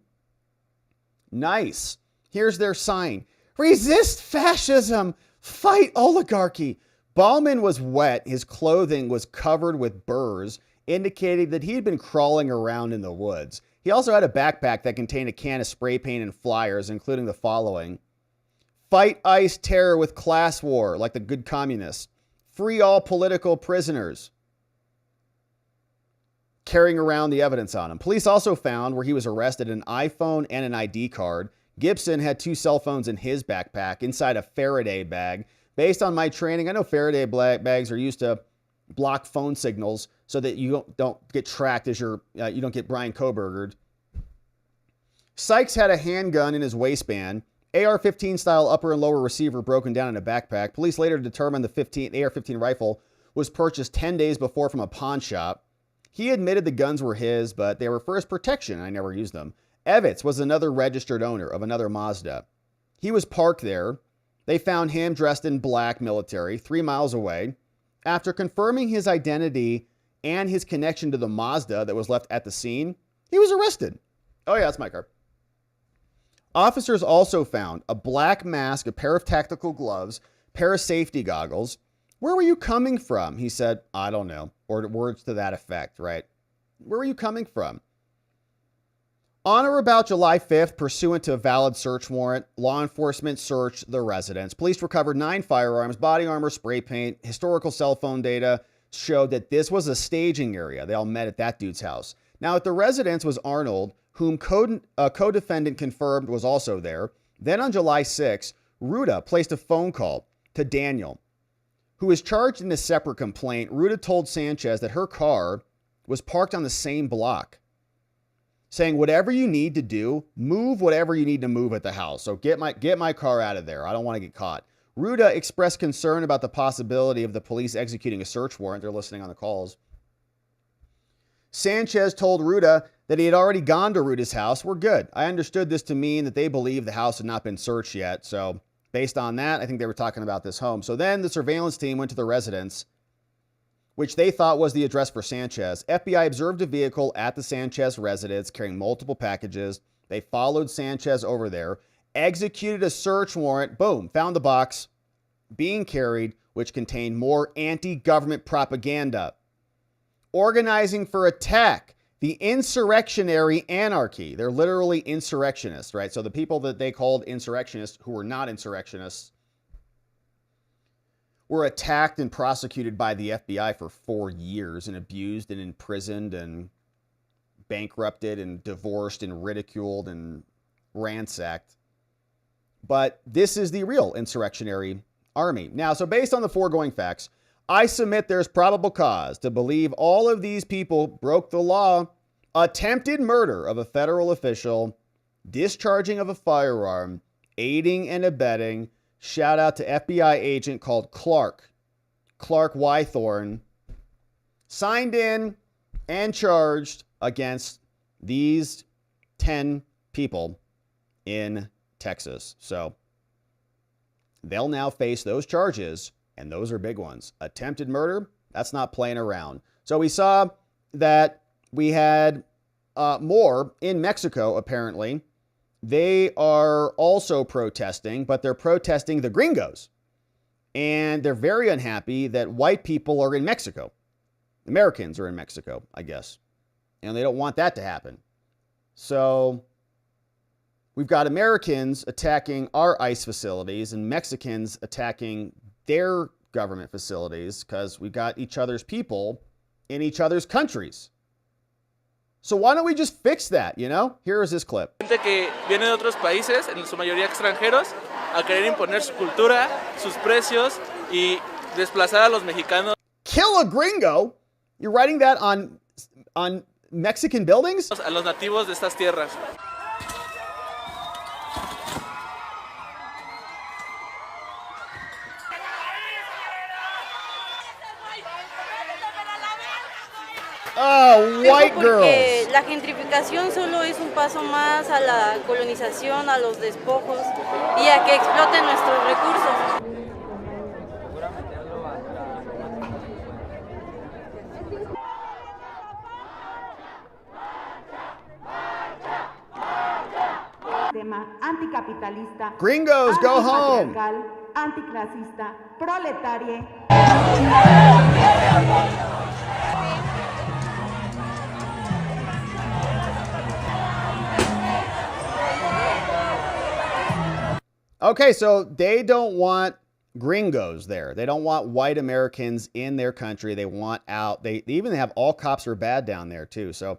Nice. Here's their sign. Resist fascism. Fight oligarchy. Bauman was wet. His clothing was covered with burrs, indicating that he had been crawling around in the woods. He also had a backpack that contained a can of spray paint and flyers, including the following. Fight ICE terror with class war, like the good communists. Free all political prisoners. Carrying around the evidence on him. Police also found where he was arrested an iPhone and an ID card. Gibson had 2 cell phones in his backpack inside a Faraday bag. Based on my training, I know Faraday bags are used to block phone signals so that you don't get tracked as you don't get Brian Kobergered. Sykes had a handgun in his waistband. AR-15 style upper and lower receiver broken down in a backpack. Police later determined the AR-15 rifle was purchased 10 days before from a pawn shop. He admitted the guns were his, but they were for his protection. I never used them. Evitz was another registered owner of another Mazda. He was parked there. They found him dressed in black military 3 miles away. After confirming his identity and his connection to the Mazda that was left at the scene, he was arrested. Oh yeah, that's my car. Officers also found a black mask, a pair of tactical gloves, pair of safety goggles. Where were you coming from? He said, I don't know. Or words to that effect, right? Where were you coming from? On or about July 5th, pursuant to a valid search warrant, law enforcement searched the residence. Police recovered 9 firearms, body armor, spray paint. Historical cell phone data showed that this was a staging area. They all met at that dude's house. Now, at the residence was Arnold, whom co-defendant confirmed was also there. Then on July 6th, Ruta placed a phone call to Daniel, who was charged in a separate complaint. Ruta told Sanchez that her car was parked on the same block, saying, whatever you need to do, move whatever you need to move at the house. So get my car out of there. I don't want to get caught. Ruta expressed concern about the possibility of the police executing a search warrant. They're listening on the calls. Sanchez told Ruta that he had already gone to Ruta's house. We're good. I understood this to mean that they believe the house had not been searched yet. So based on that, I think they were talking about this home. So then the surveillance team went to the residence, which they thought was the address for Sanchez. FBI observed a vehicle at the Sanchez residence carrying multiple packages. They followed Sanchez over there, executed a search warrant, boom, found the box being carried, which contained more anti-government propaganda. Organizing for attack, the insurrectionary anarchy. They're literally insurrectionists, right? So the people that they called insurrectionists who were not insurrectionists were attacked and prosecuted by the FBI for 4 years and abused and imprisoned and bankrupted and divorced and ridiculed and ransacked. But this is the real insurrectionary army. Now, so based on the foregoing facts, I submit there's probable cause to believe all of these people broke the law, attempted murder of a federal official, discharging of a firearm, aiding and abetting. Shout out to FBI agent called Clark Wythorn, signed in and charged against these 10 people in Texas. So they'll now face those charges, and those are big ones. Attempted murder, that's not playing around. So we saw that we had more in Mexico, apparently. They are also protesting, but they're protesting the gringos. And they're very unhappy that white people are in Mexico. Americans are in Mexico, I guess. And they don't want that to happen. So we've got Americans attacking our ICE facilities and Mexicans attacking their government facilities because we've got each other's people in each other's countries. So why don't we just fix that, you know? Here is this clip. Gente que viene de otros países, en su mayoría extranjeros, a querer imponer su cultura, sus precios y desplazar a los mexicanos. Kill a gringo? You're writing that on Mexican buildings? A los nativos de estas tierras. Oh, white girls. La gentrificación solo es un paso más a la colonización, a los despojos y a que exploten nuestros recursos. Anticapitalista, Gringos, go home. Anticlasista, proletario. Okay, so they don't want gringos there. They don't want white Americans in their country. They want out. They even have all cops are bad down there too. So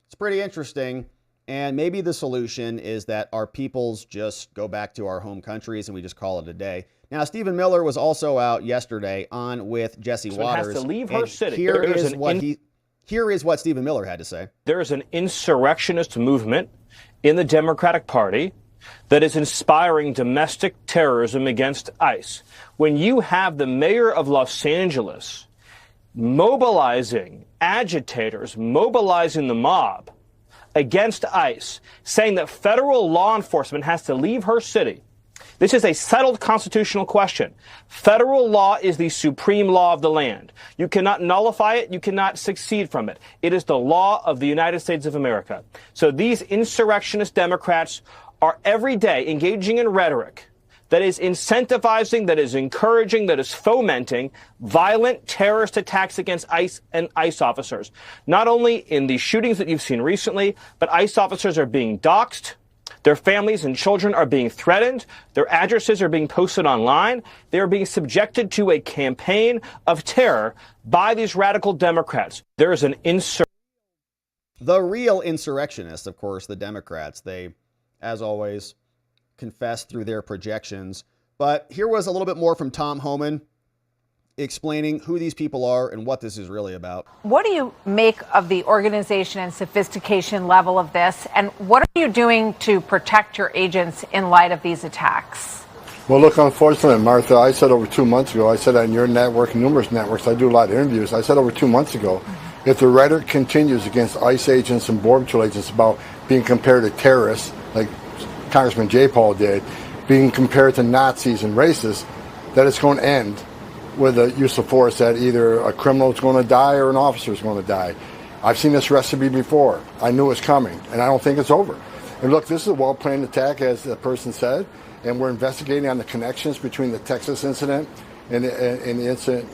it's pretty interesting. And maybe the solution is that our peoples just go back to our home countries and we just call it a day. Now, Stephen Miller was also out yesterday on with Jesse Waters. Has to leave her city. Here is what Stephen Miller had to say. There is an insurrectionist movement in the Democratic Party that is inspiring domestic terrorism against ICE. When you have the mayor of Los Angeles mobilizing agitators, mobilizing the mob against ICE, saying that federal law enforcement has to leave her city, this is a settled constitutional question. Federal law is the supreme law of the land. You cannot nullify it. You cannot succeed from it. It is the law of the United States of America. So these insurrectionist Democrats are every day engaging in rhetoric that is incentivizing, that is encouraging, that is fomenting violent terrorist attacks against ICE and ICE officers. Not only in the shootings that you've seen recently, but ICE officers are being doxxed. Their families and children are being threatened. Their addresses are being posted online. They are being subjected to a campaign of terror by these radical Democrats. There is an The real insurrectionists, of course, the Democrats. They, as always, confess through their projections. But here was a little bit more from Tom Homan explaining who these people are and what this is really about. What do you make of the organization and sophistication level of this? And what are you doing to protect your agents in light of these attacks? Well, look, unfortunately, Martha, I said over 2 months ago, I said on your network, numerous networks, I do a lot of interviews. I said over 2 months ago If the rhetoric continues against ICE agents and Border Patrol agents about being compared to terrorists, like Congressman J. Paul did, being compared to Nazis and racists, that it's going to end with a use of force, that either a criminal is going to die or an officer is going to die. I've seen this recipe before. I knew it was coming, and I don't think it's over. And look, this is a well-planned attack, as the person said, and we're investigating on the connections between the Texas incident and the incident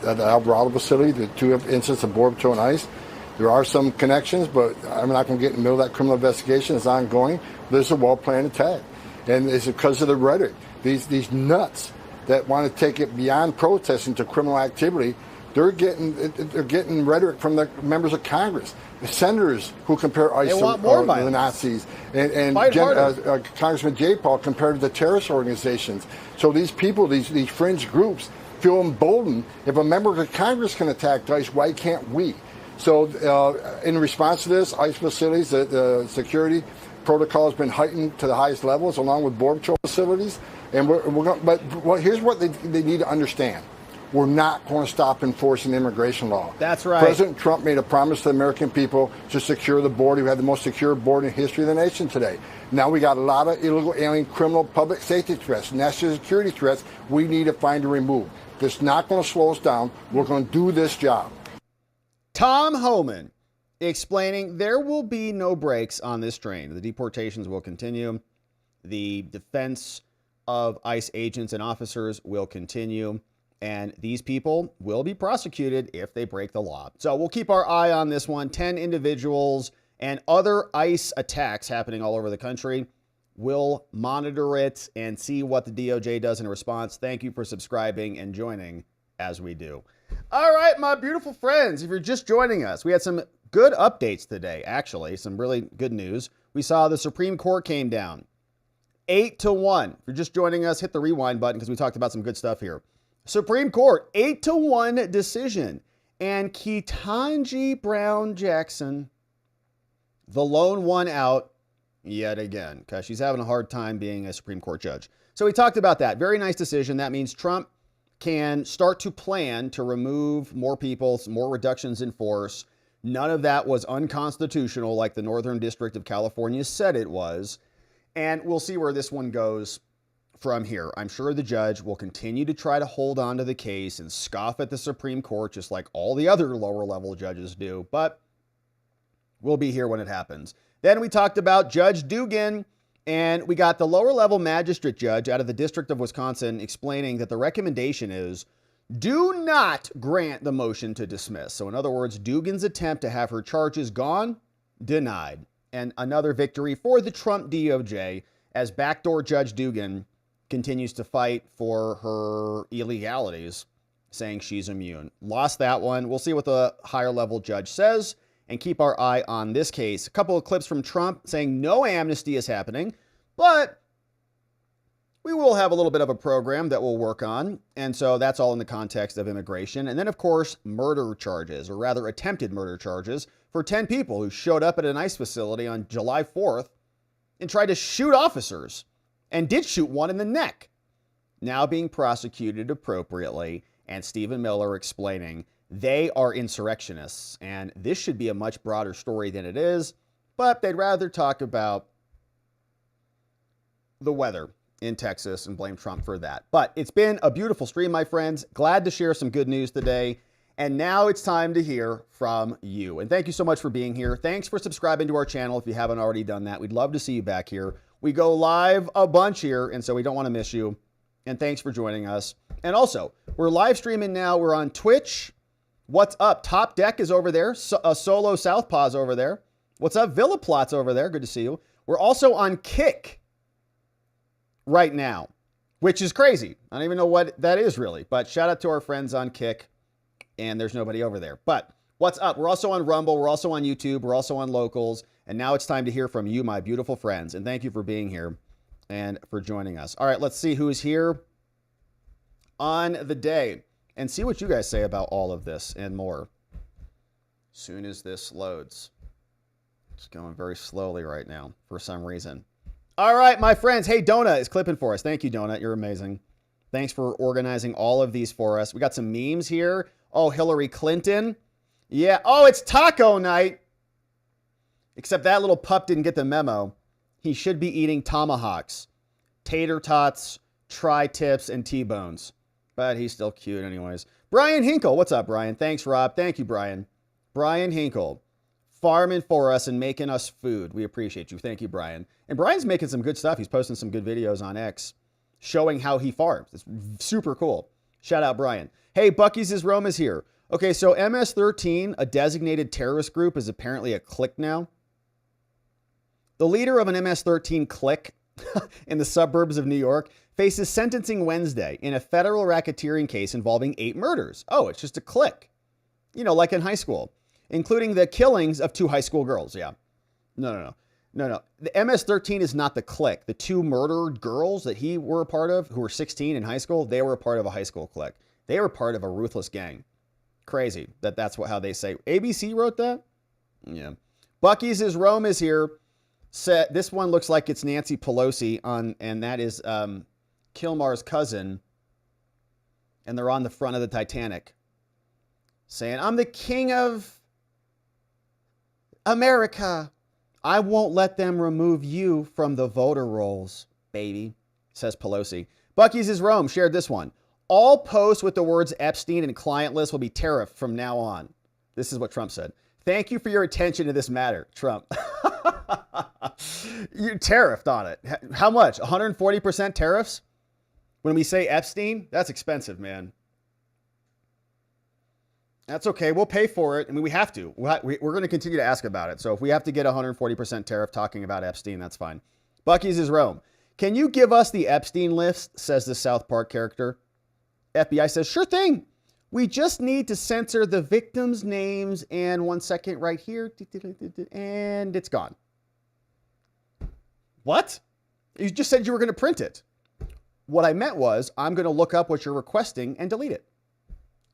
at the Alvarado facility, the two incidents of Border Patrol and ICE. There are some connections, but I'm not going to get in the middle of that criminal investigation. It's ongoing. This is a well-planned attack, and it's because of the rhetoric. These nuts that want to take it beyond protesting to criminal activity, they're getting rhetoric from the members of Congress, the senators who compare ICE to the Nazis, and Congressman J. Paul compared to the terrorist organizations. So these people, these fringe groups, feel emboldened. If a member of Congress can attack ICE, why can't we? So in response to this, ICE facilities, the security protocol has been heightened to the highest levels, along with Border Patrol facilities. And here's what they need to understand. We're not going to stop enforcing immigration law. That's right. President Trump made a promise to the American people to secure the border. We have the most secure border in the history of the nation today. Now we got a lot of illegal alien, criminal, public safety threats, national security threats we need to find and remove. This not going to slow us down. We're going to do this job. Tom Homan explaining there will be no brakes on this train. The deportations will continue. The defense of ICE agents and officers will continue. And these people will be prosecuted if they break the law. So we'll keep our eye on this one. 10 individuals and other ICE attacks happening all over the country. We'll monitor it and see what the DOJ does in response. Thank you for subscribing and joining as we do. All right, my beautiful friends, if you're just joining us, we had some good updates today, actually. Some really good news. We saw the Supreme Court came down 8-1. If you're just joining us, hit the rewind button because we talked about some good stuff here. Supreme Court, 8-1 decision. And KETANJI Brown Jackson, the lone one out yet again, because she's having a hard time being a Supreme Court judge. So we talked about that. Very nice decision. That means Trump can start to plan to remove more people, more reductions in force. None of that was unconstitutional like the Northern District of California said it was. And we'll see where this one goes from here. I'm sure the judge will continue to try to hold on to the case and scoff at the Supreme Court just like all the other lower level judges do, but we'll be here when it happens. Then we talked about Judge Dugan, and we got the lower level magistrate judge out of the District of Wisconsin explaining that the recommendation is do not grant the motion to dismiss. So in other words, Dugan's attempt to have her charges gone, denied. And another victory for the Trump DOJ as backdoor Judge Dugan continues to fight for her illegalities, saying she's immune. Lost that one. We'll see what the higher level judge says and keep our eye on this case. A couple of clips from Trump saying no amnesty is happening, but we will have a little bit of a program that we'll work on. And so that's all in the context of immigration. And then, of course, murder charges, or rather attempted murder charges, for 10 people who showed up at an ICE facility on July 4th and tried to shoot officers. And did shoot one in the neck, now being prosecuted appropriately, and Stephen Miller explaining they are insurrectionists, and this should be a much broader story than it is, but they'd rather talk about the weather in Texas and blame Trump for that. But it's been a beautiful stream, my friends. Glad to share some good news today, and now it's time to hear from you. And thank you so much for being here. Thanks for subscribing to our channel if you haven't already done that. We'd love to see you back here. We go live a bunch here, and so we don't want to miss you. And thanks for joining us. And also, we're live streaming now. We're on Twitch. What's up? Top Deck is over there. Solo Southpaw's over there. What's up? Villa Plot's over there. Good to see you. We're also on Kick right now, which is crazy. I don't even know what that is really. But shout out to our friends on Kick. And there's nobody over there. But what's up? We're also on Rumble. We're also on YouTube. We're also on Locals. And now it's time to hear from you, my beautiful friends. And thank you for being here and for joining us. All right, let's see who's here on the day and see what you guys say about all of this and more. Soon as this loads. It's going very slowly right now for some reason. All right, my friends. Hey, Donut is clipping for us. Thank you, Donut. You're amazing. Thanks for organizing all of these for us. We got some memes here. Oh, Hillary Clinton. Yeah. Oh, it's taco night. Except that little pup didn't get the memo. He should be eating tomahawks, tater tots, tri-tips, and T-bones. But he's still cute anyways. Brian Hinkle. What's up, Brian? Thanks, Rob. Thank you, Brian. Brian Hinkle. Farming for us and making us food. We appreciate you. Thank you, Brian. And Brian's making some good stuff. He's posting some good videos on X showing how he farms. It's super cool. Shout out, Brian. Hey, Bucky's is Rome is here. Okay, so MS-13, a designated terrorist group, is apparently a clique now. The leader of an MS-13 clique in the suburbs of New York faces sentencing Wednesday in a federal racketeering case involving 8 murders. Oh, it's just a clique. You know, like in high school, including the killings of 2 high school girls. Yeah. No. The MS-13 is not the clique. The 2 murdered girls that he were a part of, who were 16 in high school, they were a part of a high school clique. They were part of a ruthless gang. Crazy that's how they say. ABC wrote that? Yeah. Bucky's is Rome is here. This one looks like it's Nancy Pelosi and that is Kilmar's cousin. And they're on the front of the Titanic saying, I'm the king of America. I won't let them remove you from the voter rolls, baby, says Pelosi. Bucky's is Rome shared this one. All posts with the words Epstein and client list will be tariffed from now on. This is what Trump said. Thank you for your attention to this matter, Trump. You tariffed on it. How much? 140% tariffs? When we say Epstein, that's expensive, man. That's okay. We'll pay for it. I mean, we have to. We're going to continue to ask about it. So if we have to get 140% tariff talking about Epstein, that's fine. Bucky's is Rome. Can you give us the Epstein list, says the South Park character. FBI says, sure thing. We just need to censor the victims' names and 1 second right here. And it's gone. What? You just said you were going to print it. What I meant was I'm going to look up what you're requesting and delete it.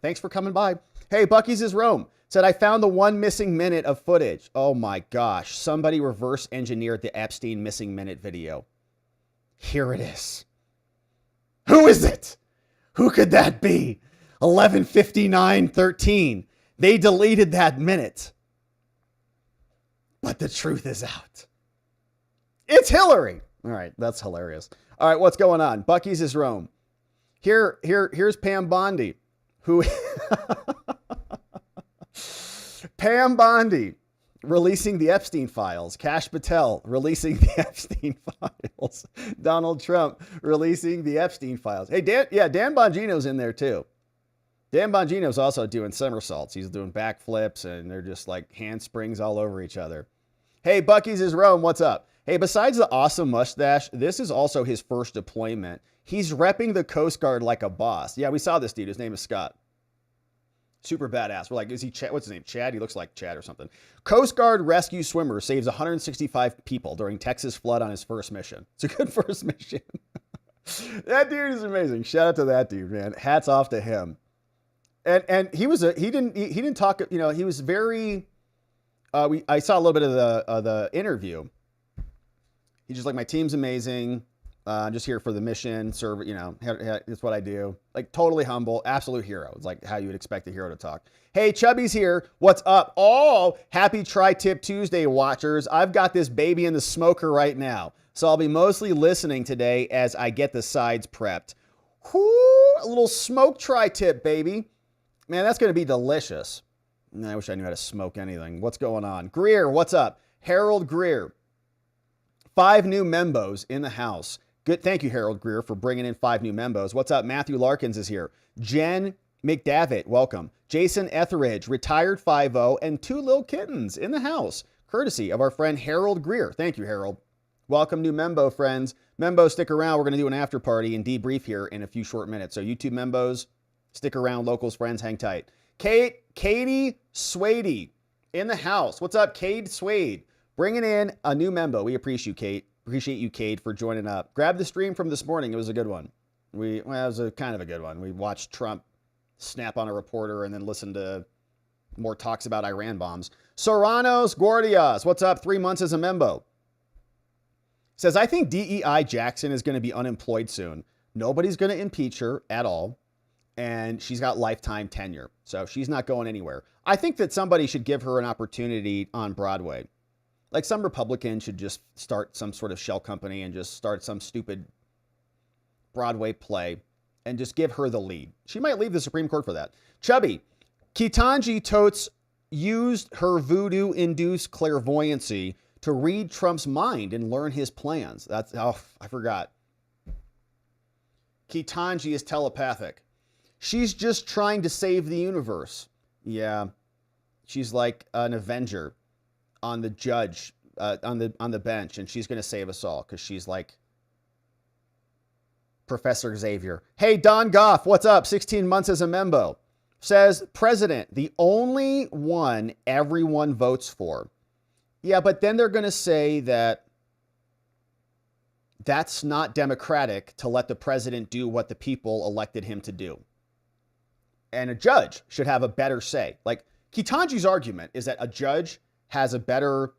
Thanks for coming by. Hey, Bucky's is Rome. Said, I found the 1 missing minute of footage. Oh my gosh. Somebody reverse engineered the Epstein missing minute video. Here it is. Who is it? Who could that be? 11:59:13. They deleted that minute. But the truth is out. It's Hillary. All right, that's hilarious. All right, what's going on? Bucky's is Rome. Here's Pam Bondi, who Pam Bondi releasing the Epstein files. Kash Patel releasing the Epstein files. Donald Trump releasing the Epstein files. Hey, Dan Bongino's in there too. Dan Bongino's also doing somersaults. He's doing backflips and they're just like handsprings all over each other. Hey, Bucky's is Rome. What's up? Hey, besides the awesome mustache, this is also his first deployment. He's repping the Coast Guard like a boss. Yeah, we saw this dude. His name is Scott. Super badass. We're like, is he Chad? What's his name? Chad? He looks like Chad or something. Coast Guard rescue swimmer saves 165 people during Texas flood on his first mission. It's a good first mission. That dude is amazing. Shout out to that dude, man. Hats off to him. And he didn't talk, you know, he was very, I saw a little bit of the interview. He's just like, my team's amazing. I'm just here for the mission. Serve, you know, it's what I do. Like totally humble, absolute hero. It's like how you would expect a hero to talk. Hey, Chubby's here. What's up? Oh, happy Tri-Tip Tuesday watchers. I've got this baby in the smoker right now. So I'll be mostly listening today as I get the sides prepped. Whoo, a little smoke Tri-Tip, baby. Man, that's going to be delicious. I wish I knew how to smoke anything. What's going on? Greer, what's up? Harold Greer. 5 new membos in the house. Good. Thank you, Harold Greer, for bringing in 5 new membos. What's up? Matthew Larkins is here. Jen McDavitt, welcome. Jason Etheridge, retired 5-0, and 2 little kittens in the house, courtesy of our friend Harold Greer. Thank you, Harold. Welcome, new membo friends. Membos, stick around. We're going to do an after party and debrief here in a few short minutes. So YouTube membos, stick around. Locals, friends, hang tight. Katie Swady in the house. What's up, Cade Swade? Bringing in a new membo. We appreciate you, Kate. Appreciate you, Cade, for joining up. Grab the stream from this morning. It was a good one. It was a kind of a good one. We watched Trump snap on a reporter and then listened to more talks about Iran bombs. Soranos Gordias, what's up? 3 months as a membo. Says, I think DEI Jackson is going to be unemployed soon. Nobody's going to impeach her at all. and she's got lifetime tenure. So she's not going anywhere. I think that somebody should give her an opportunity on Broadway. Like some Republican should just start some sort of shell company and just start some stupid Broadway play and just give her the lead. She might leave the Supreme Court for that. Chubby, KETANJI totes used her voodoo-induced clairvoyancy to read Trump's mind and learn his plans. That's, oh, I forgot. KETANJI is telepathic. She's just trying to save the universe. Yeah. She's like an Avenger on the judge, on the bench, and she's going to save us all because she's like Professor Xavier. Hey, Don Goff, what's up? 16 months as a membo. Says, President, the only one everyone votes for. Yeah, but then they're going to say that that's not democratic to let the president do what the people elected him to do. And a judge should have a better say. Like, KETANJI's argument is that a judge has a better,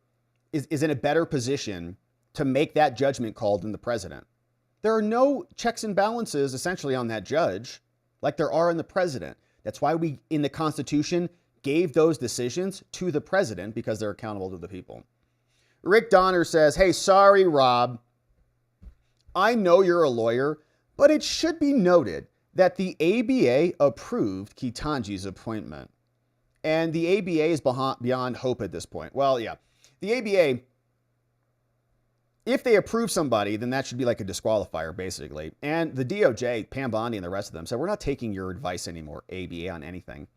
is in a better position to make that judgment call than the president. There are no checks and balances essentially on that judge like there are in the president. That's why we, in the Constitution, gave those decisions to the president because they're accountable to the people. Rick Donner says, hey, sorry, Rob. I know you're a lawyer, but it should be noted that the ABA approved KETANJI's appointment. And the ABA is beyond hope at this point. Well, yeah. The ABA, if they approve somebody, then that should be like a disqualifier, basically. And the DOJ, Pam Bondi and the rest of them said, we're not taking your advice anymore, ABA, on anything,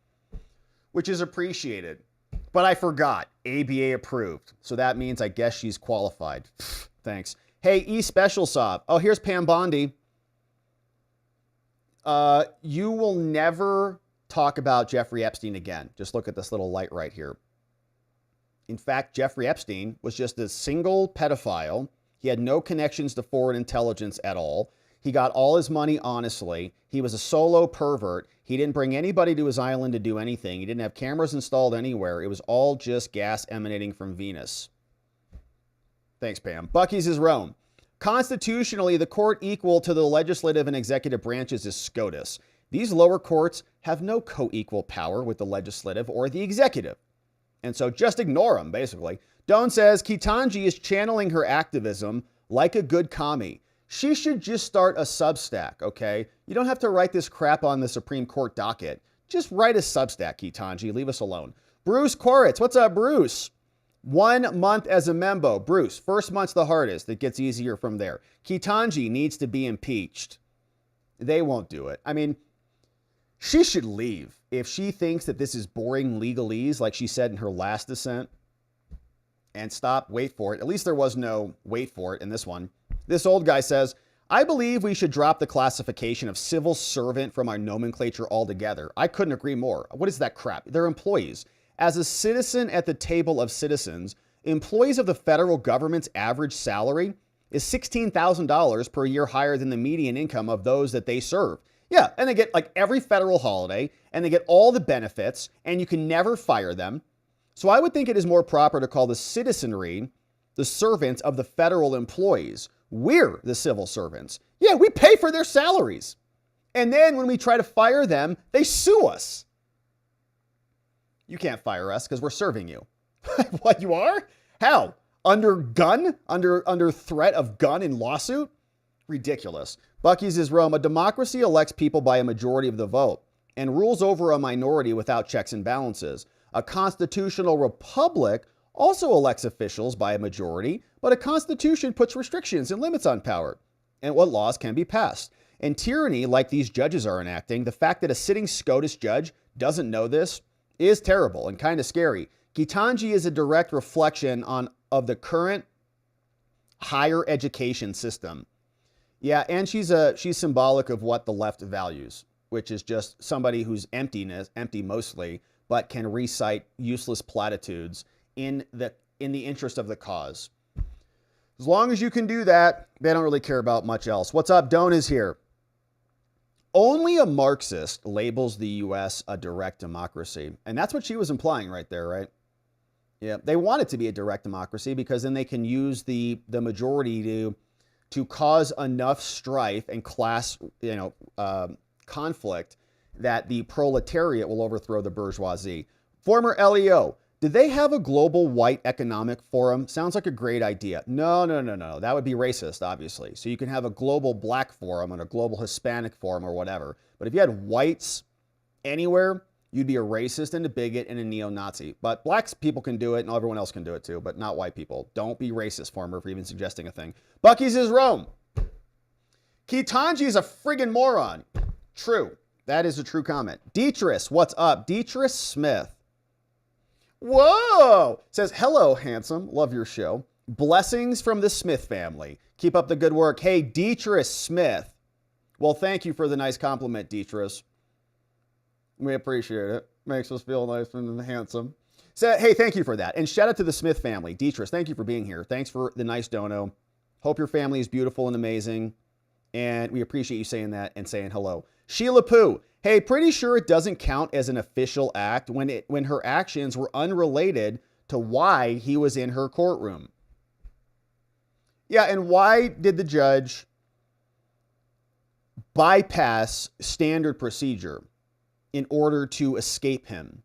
which is appreciated. But I forgot, ABA approved. So that means I guess she's qualified. Thanks. Hey, E Special Sob. Oh, here's Pam Bondi. You will never talk about Jeffrey Epstein again. Just look at this little light right here. In fact, Jeffrey Epstein was just a single pedophile. He had no connections to foreign intelligence at all. He got all his money honestly. He was a solo pervert. He didn't bring anybody to his island to do anything. He didn't have cameras installed anywhere. It was all just gas emanating from Venus. Thanks, Pam. Bucky's is Rome. Constitutionally, the court equal to the legislative and executive branches is SCOTUS. These lower courts have no co-equal power with the legislative or the executive. And so just ignore them, basically. Doan says KETANJI is channeling her activism like a good commie. She should just start a Substack, okay? You don't have to write this crap on the Supreme Court docket. Just write a Substack, KETANJI. Leave us alone. Bruce Koritz. What's up, Bruce? 1 month as a membo. Bruce, first month's the hardest. It gets easier from there. KETANJI needs to be impeached. They won't do it. I mean, she should leave if she thinks that this is boring legalese, like she said in her last dissent. And stop, wait for it. At least there was no wait for it in this one. This old guy says, I believe we should drop the classification of civil servant from our nomenclature altogether. I couldn't agree more. What is that crap? They're employees. As a citizen at the table of citizens, employees of the federal government's average salary is $16,000 per year higher than the median income of those that they serve. Yeah, and they get like every federal holiday, and they get all the benefits, and you can never fire them. So I would think it is more proper to call the citizenry the servants of the federal employees. We're the civil servants. Yeah, we pay for their salaries. And then when we try to fire them, they sue us. You can't fire us because we're serving you. What, you are? How? Under gun? Under threat of gun and lawsuit? Ridiculous. Bucky's is Rome. A democracy elects people by a majority of the vote and rules over a minority without checks and balances. A constitutional republic also elects officials by a majority, but a constitution puts restrictions and limits on power and what laws can be passed. And tyranny, like these judges are enacting, the fact that a sitting SCOTUS judge doesn't know this is terrible and kind of scary. KETANJI is a direct reflection of the current higher education system. Yeah, and she's symbolic of what the left values, which is just somebody who's empty mostly, but can recite useless platitudes in the interest of the cause. As long as you can do that, they don't really care about much else. What's up? Doan is here. Only a Marxist labels the U.S. a direct democracy. And that's what she was implying right there, right? Yeah, they want it to be a direct democracy because then they can use the majority to cause enough strife and class, conflict that the proletariat will overthrow the bourgeoisie. Former LEO, did they have a global white economic forum? Sounds like a great idea. No. That would be racist, obviously. So you can have a global black forum and a global Hispanic forum or whatever. But if you had whites anywhere, you'd be a racist and a bigot and a neo-Nazi. But black people can do it and everyone else can do it too, but not white people. Don't be racist, Former, for even suggesting a thing. Bucky's is Rome. KETANJI is a friggin' moron. True. That is a true comment. Dietrich, what's up? Dietrich Smith. Whoa! Says, hello, handsome. Love your show. Blessings from the Smith family. Keep up the good work. Hey, Dietrich Smith. Well, thank you for the nice compliment, Dietrich. We appreciate it. Makes us feel nice and handsome. So, hey, thank you for that. And shout out to the Smith family. Dietrich, thank you for being here. Thanks for the nice dono. Hope your family is beautiful and amazing. And we appreciate you saying that and saying hello. Sheila Poo. Hey, pretty sure it doesn't count as an official act when her actions were unrelated to why he was in her courtroom. Yeah, and why did the judge bypass standard procedure in order to escape him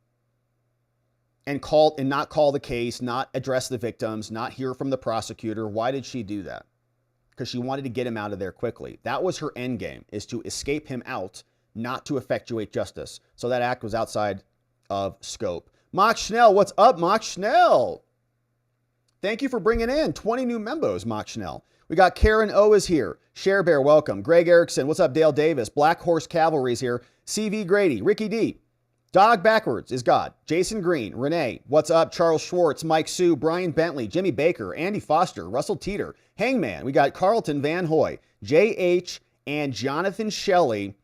and not call the case, not address the victims, not hear from the prosecutor? Why did she do that? Because she wanted to get him out of there quickly. That was her end game, is to escape him out, not to effectuate justice. So that act was outside of scope. Mock Schnell, what's up, Mock Schnell? Thank you for bringing in 20 new members, Mock Schnell. We got Karen O is here. Share Bear, welcome. Greg Erickson, what's up? Dale Davis. Black Horse Cavalry's here. CV Grady, Ricky D. Dog Backwards is God. Jason Green, Renee, what's up? Charles Schwartz, Mike Sue, Brian Bentley, Jimmy Baker, Andy Foster, Russell Teeter, Hangman. We got Carlton Van Hoy, JH, and Jonathan Shelley,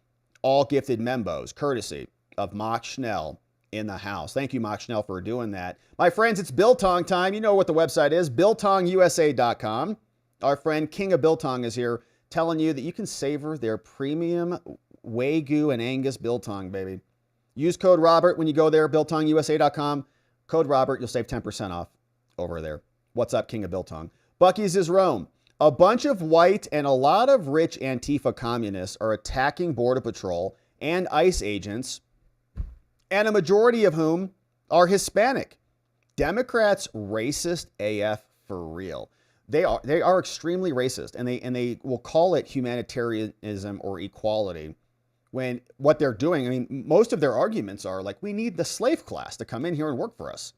all gifted membos, courtesy of Mock Schnell in the house. Thank you, Mock Schnell, for doing that. My friends, it's Biltong time. You know what the website is, biltongusa.com. Our friend King of Biltong is here telling you that you can savor their premium Wagyu and Angus Biltong, baby. Use code Robert when you go there, biltongusa.com. Code Robert, you'll save 10% off over there. What's up, King of Biltong? Bucky's is Rome. A bunch of white and a lot of rich Antifa communists are attacking Border Patrol and ICE agents, and a majority of whom are Hispanic. Democrats racist AF for real. They are extremely racist, and they will call it humanitarianism or equality. When what they're doing, I mean, most of their arguments are like, we need the slave class to come in here and work for us,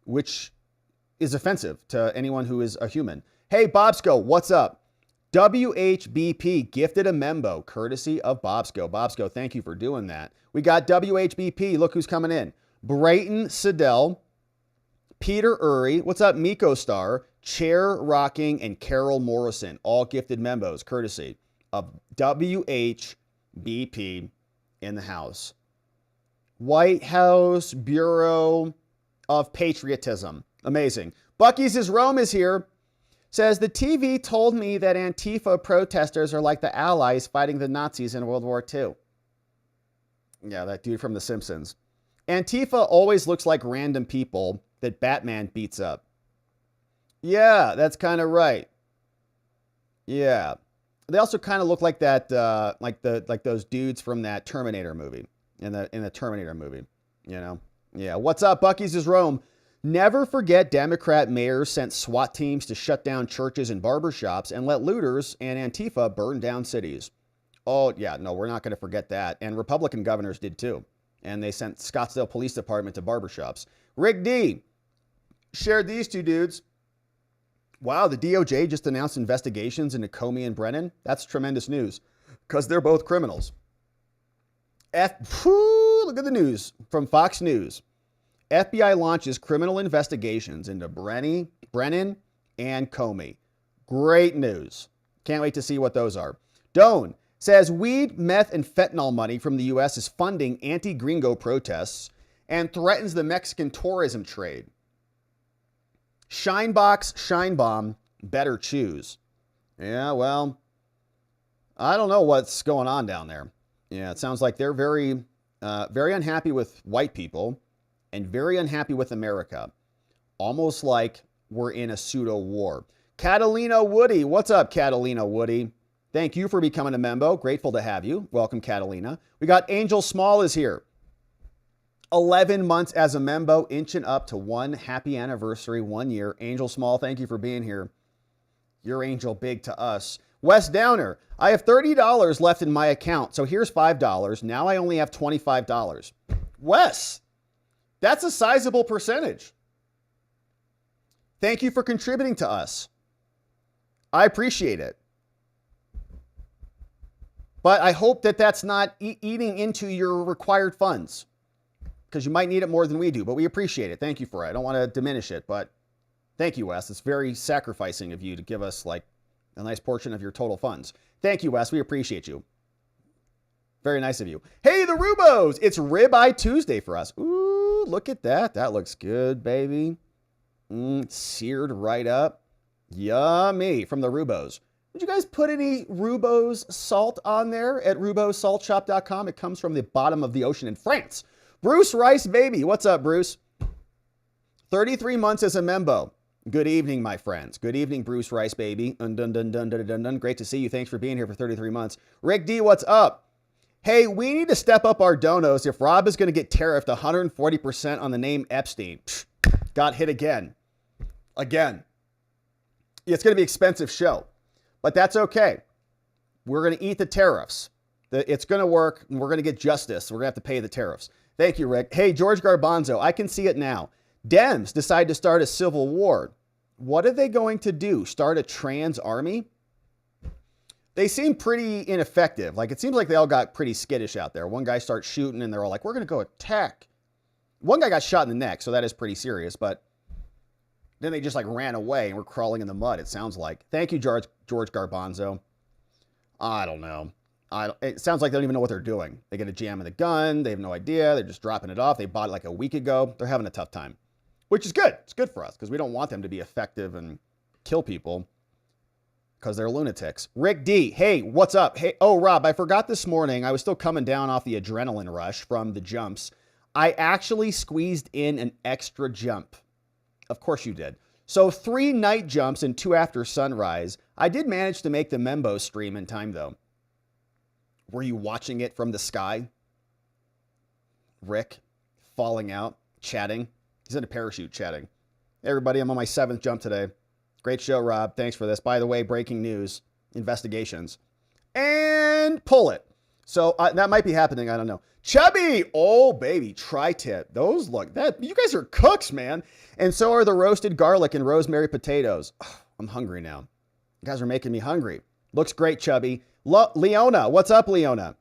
which is offensive to anyone who is a human. Hey, Bobsco, what's up? WHBP gifted a membo, courtesy of Bobsco. Bobsco, thank you for doing that. We got WHBP. Look who's coming in. Brayton Siddell, Peter Uri, what's up? Miko Star, Chair Rocking, and Carol Morrison, all gifted membos, courtesy of WHBP in the house. White House Bureau of Patriotism. Amazing. Bucky's is Rome is here. Says, the TV told me that Antifa protesters are like the Allies fighting the Nazis in World War II. Yeah, that dude from The Simpsons. Antifa always looks like random people that Batman beats up. Yeah, that's kind of right. Yeah. They also kind of look like that, like those dudes from that Terminator movie, in the Terminator movie, you know? Yeah. What's up? Bucky's is Rome. Never forget Democrat mayors sent SWAT teams to shut down churches and barbershops and let looters and Antifa burn down cities. Oh, yeah, no, we're not going to forget that. And Republican governors did too. And they sent Scottsdale Police Department to barbershops. Rick D shared these two dudes. Wow, the DOJ just announced investigations into Comey and Brennan. That's tremendous news because they're both criminals. Look at the news from Fox News. FBI launches criminal investigations into Brennan and Comey. Great news. Can't wait to see what those are. Doan says weed, meth, and fentanyl money from the U.S. is funding anti-gringo protests and threatens the Mexican tourism trade. Shinebox, Shinebomb, better choose. Yeah, well, I don't know what's going on down there. Yeah, it sounds like they're very unhappy with white people and very unhappy with America. Almost like we're in a pseudo war. Catalina Woody, what's up, Catalina Woody? Thank you for becoming a member. Grateful to have you. Welcome, Catalina. We got Angel Small is here. 11 months as a member, inching up to 1 happy anniversary, 1 year. Angel Small, thank you for being here. You're Angel Big to us. Wes Downer, I have $30 left in my account, so here's $5. Now I only have $25. Wes, that's a sizable percentage. Thank you for contributing to us. I appreciate it. But I hope that that's not eating into your required funds, because you might need it more than we do, but we appreciate it. Thank you for it. I don't want to diminish it, but thank you, Wes. It's very sacrificing of you to give us like a nice portion of your total funds. Thank you, Wes. We appreciate you. Very nice of you. Hey, the Rubos. It's Ribeye Tuesday for us. Ooh, look at that. That looks good, baby. Seared right up. Yummy from the Rubos. Did you guys put any Rubos salt on there at rubosaltshop.com? It comes from the bottom of the ocean in France. Bruce Rice, baby. What's up, Bruce? 33 months as a member. Good evening, my friends. Good evening, Bruce Rice, baby. Dun, dun, dun, dun, dun, dun, dun. Great to see you. Thanks for being here for 33 months. Rick D, what's up? Hey, we need to step up our donos if Rob is going to get tariffed 140% on the name Epstein. Psh, got hit again. Again. It's going to be an expensive show, but that's okay. We're going to eat the tariffs. It's going to work, and we're going to get justice. We're going to have to pay the tariffs. Thank you, Rick. Hey, George Garbanzo, I can see it now. Dems decide to start a civil war. What are they going to do? Start a trans army? They seem pretty ineffective. Like, it seems like they all got pretty skittish out there. One guy starts shooting and they're all like, we're going to go attack. One guy got shot in the neck, so that is pretty serious, but then they just like ran away and were crawling in the mud, it sounds like. Thank you, George Garbanzo. I don't know. It sounds like they don't even know what they're doing. They get a jam in the gun. They have no idea. They're just dropping it off. They bought it like a week ago. They're having a tough time, which is good. It's good for us because we don't want them to be effective and kill people because they're lunatics. Rick D, hey, what's up? Hey, oh, Rob, I forgot this morning. I was still coming down off the adrenaline rush from the jumps. I actually squeezed in an extra jump. Of course you did. So 3 night jumps and 2 after sunrise. I did manage to make the Membo stream in time, though. Were you watching it from the sky? Rick, falling out, chatting. He's in a parachute chatting. Hey, everybody, I'm on my 7th jump today. Great show, Rob. Thanks for this. By the way, breaking news, investigations. And pull it. So that might be happening. I don't know. Chubby. Oh, baby. Tri-tip. Those look, you guys are cooks, man. And so are the roasted garlic and rosemary potatoes. Oh, I'm hungry now. You guys are making me hungry. Looks great, Chubby. Leona. What's up, Leona?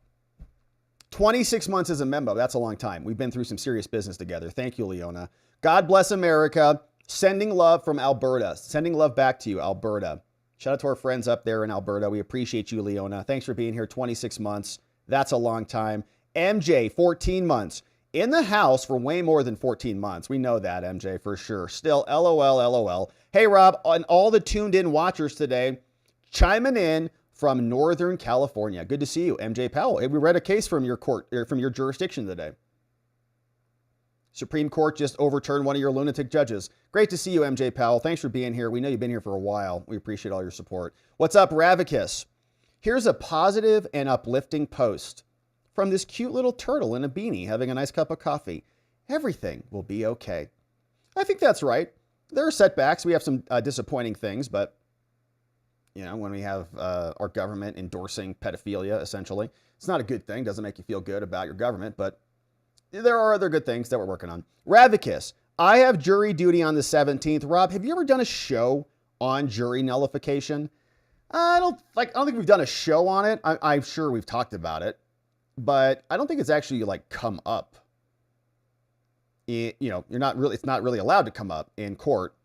26 months as a member. That's a long time. We've been through some serious business together. Thank you, Leona. God bless America. Sending love from Alberta. Sending love back to you, Alberta. Shout out to our friends up there in Alberta. We appreciate you, Leona. Thanks for being here. 26 months. That's a long time. MJ, 14 months. In the house for way more than 14 months. We know that, MJ, for sure. Still, LOL, LOL. Hey, Rob, and all the tuned in watchers today, chiming in from Northern California. Good to see you, MJ Powell. Hey, we read a case from your court, or from your jurisdiction today. Supreme Court just overturned one of your lunatic judges. Great to see you, MJ Powell. Thanks for being here. We know you've been here for a while. We appreciate all your support. What's up, Ravicus? Here's a positive and uplifting post from this cute little turtle in a beanie having a nice cup of coffee. Everything will be okay. I think that's right. There are setbacks. We have some disappointing things, but you know, when we have our government endorsing pedophilia, essentially, it's not a good thing. Doesn't make you feel good about your government, but there are other good things that we're working on. Ravicus, I have jury duty on the 17th. Rob, have you ever done a show on jury nullification? I don't think we've done a show on it. I'm sure we've talked about it, but I don't think it's actually like come up. You know, it's not really allowed to come up in court.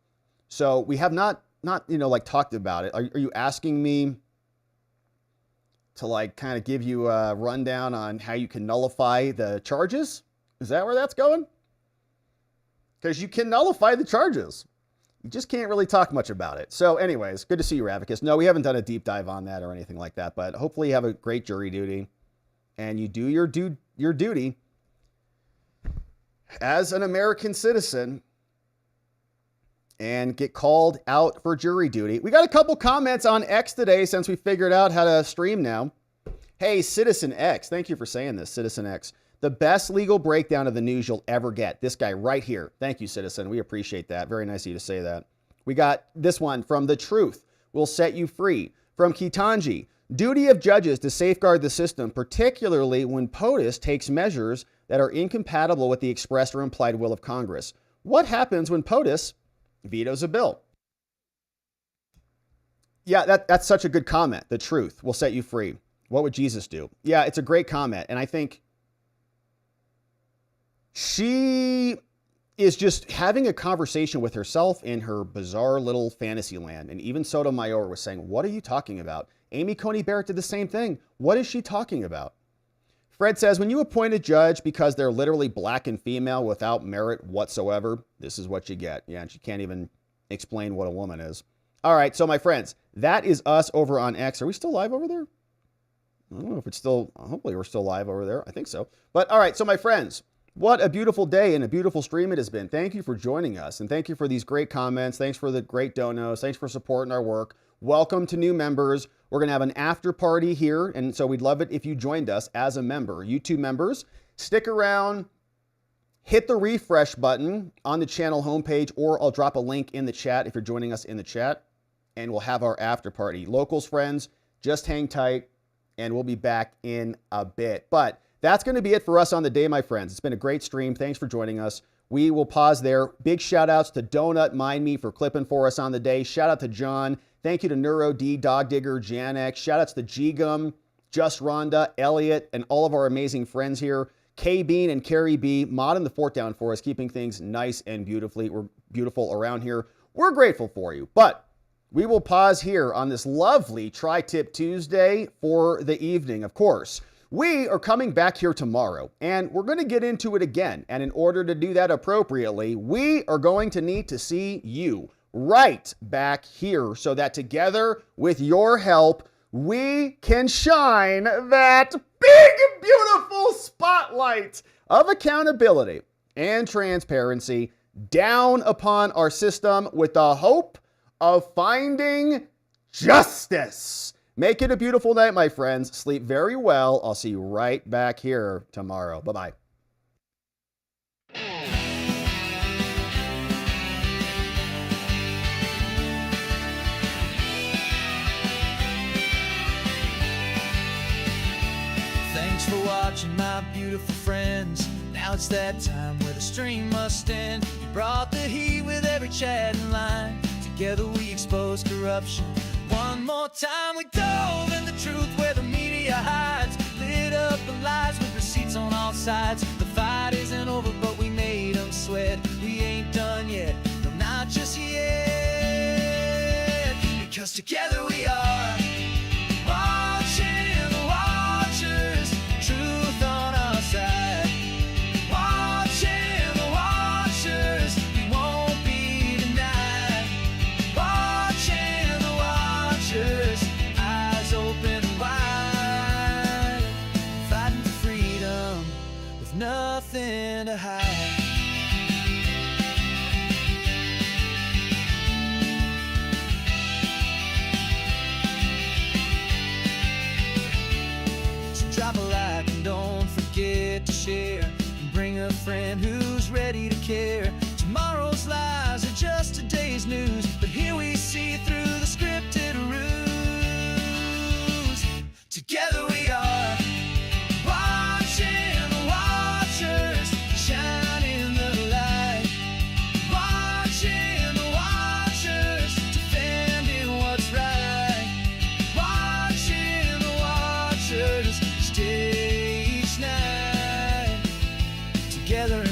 So we have not like talked about it. Are you asking me to like kind of give you a rundown on how you can nullify the charges? Is that where that's going? Because you can nullify the charges. You just can't really talk much about it. So anyways, good to see you, Ravicus. No, we haven't done a deep dive on that or anything like that, but hopefully you have a great jury duty and you do your duty as an American citizen and get called out for jury duty. We got a couple comments on X today since we figured out how to stream now. Hey, Citizen X, thank you for saying this, Citizen X. The best legal breakdown of the news you'll ever get. This guy right here. Thank you, Citizen. We appreciate that. Very nice of you to say that. We got this one from The Truth Will Set You Free. From KETANJI. Duty of judges to safeguard the system, particularly when POTUS takes measures that are incompatible with the expressed or implied will of Congress. What happens when POTUS vetoes a bill? Yeah, that's such a good comment. The truth will set you free. What would Jesus do? Yeah, it's a great comment. And I think she is just having a conversation with herself in her bizarre little fantasy land. And even Sotomayor was saying, what are you talking about? Amy Coney Barrett did the same thing. What is she talking about? Fred says, when you appoint a judge because they're literally black and female without merit whatsoever, this is what you get. Yeah, and she can't even explain what a woman is. All right, so my friends, that is us over on X. Are we still live over there? I don't know if it's still, hopefully we're still live over there. I think so. But all right, so my friends, what a beautiful day and a beautiful stream it has been. Thank you for joining us, and thank you for these great comments. Thanks for the great donos. Thanks for supporting our work. Welcome to new members. We're going to have an after party here, and so we'd love it if you joined us as a member. YouTube members, stick around, hit the refresh button on the channel homepage, or I'll drop a link in the chat if you're joining us in the chat, and we'll have our after party. Locals, friends, just hang tight, and we'll be back in a bit. But that's going to be it for us on the day, my friends. It's been a great stream. Thanks for joining us. We will pause there. Big shout outs to Donut Mind Me for clipping for us on the day. Shout out to John. Thank you to Neuro D, Dog Digger, Jan X. Shout outs to G-Gum, Just Rhonda, Elliot, and all of our amazing friends here. K-Bean and Carrie B, modding the fort down for us, keeping things nice and beautiful around here. We're grateful for you, but we will pause here on this lovely Tri-Tip Tuesday for the evening, of course. We are coming back here tomorrow, and we're going to get into it again. And in order to do that appropriately, we are going to need to see you right back here so that together with your help, we can shine that big, beautiful spotlight of accountability and transparency down upon our system with the hope of finding justice. Make it a beautiful night, my friends. Sleep very well. I'll see you right back here tomorrow. Bye-bye. Thanks for watching, my beautiful friends. Now it's that time where the stream must end. You brought the heat with every chat and line. Together we expose corruption. One more time we dove in the truth where the media hides. Lit up the lies with receipts on all sides. The fight isn't over, but we made them sweat. We ain't done yet, no, not just yet. Because together we are watching the watchers, truth on our side. Watching the watchers, we won't be denied. Watching the watchers, eyes open wide. Fighting for freedom with nothing to hide. Drop a like and don't forget to share. And bring a friend who's ready to care. Tomorrow's lies are just today's news, but here we see through the scripted ruse. Together we are watching the watchers, shining the light. Watching the watchers, defending what's right. Watching the watchers, stage night, together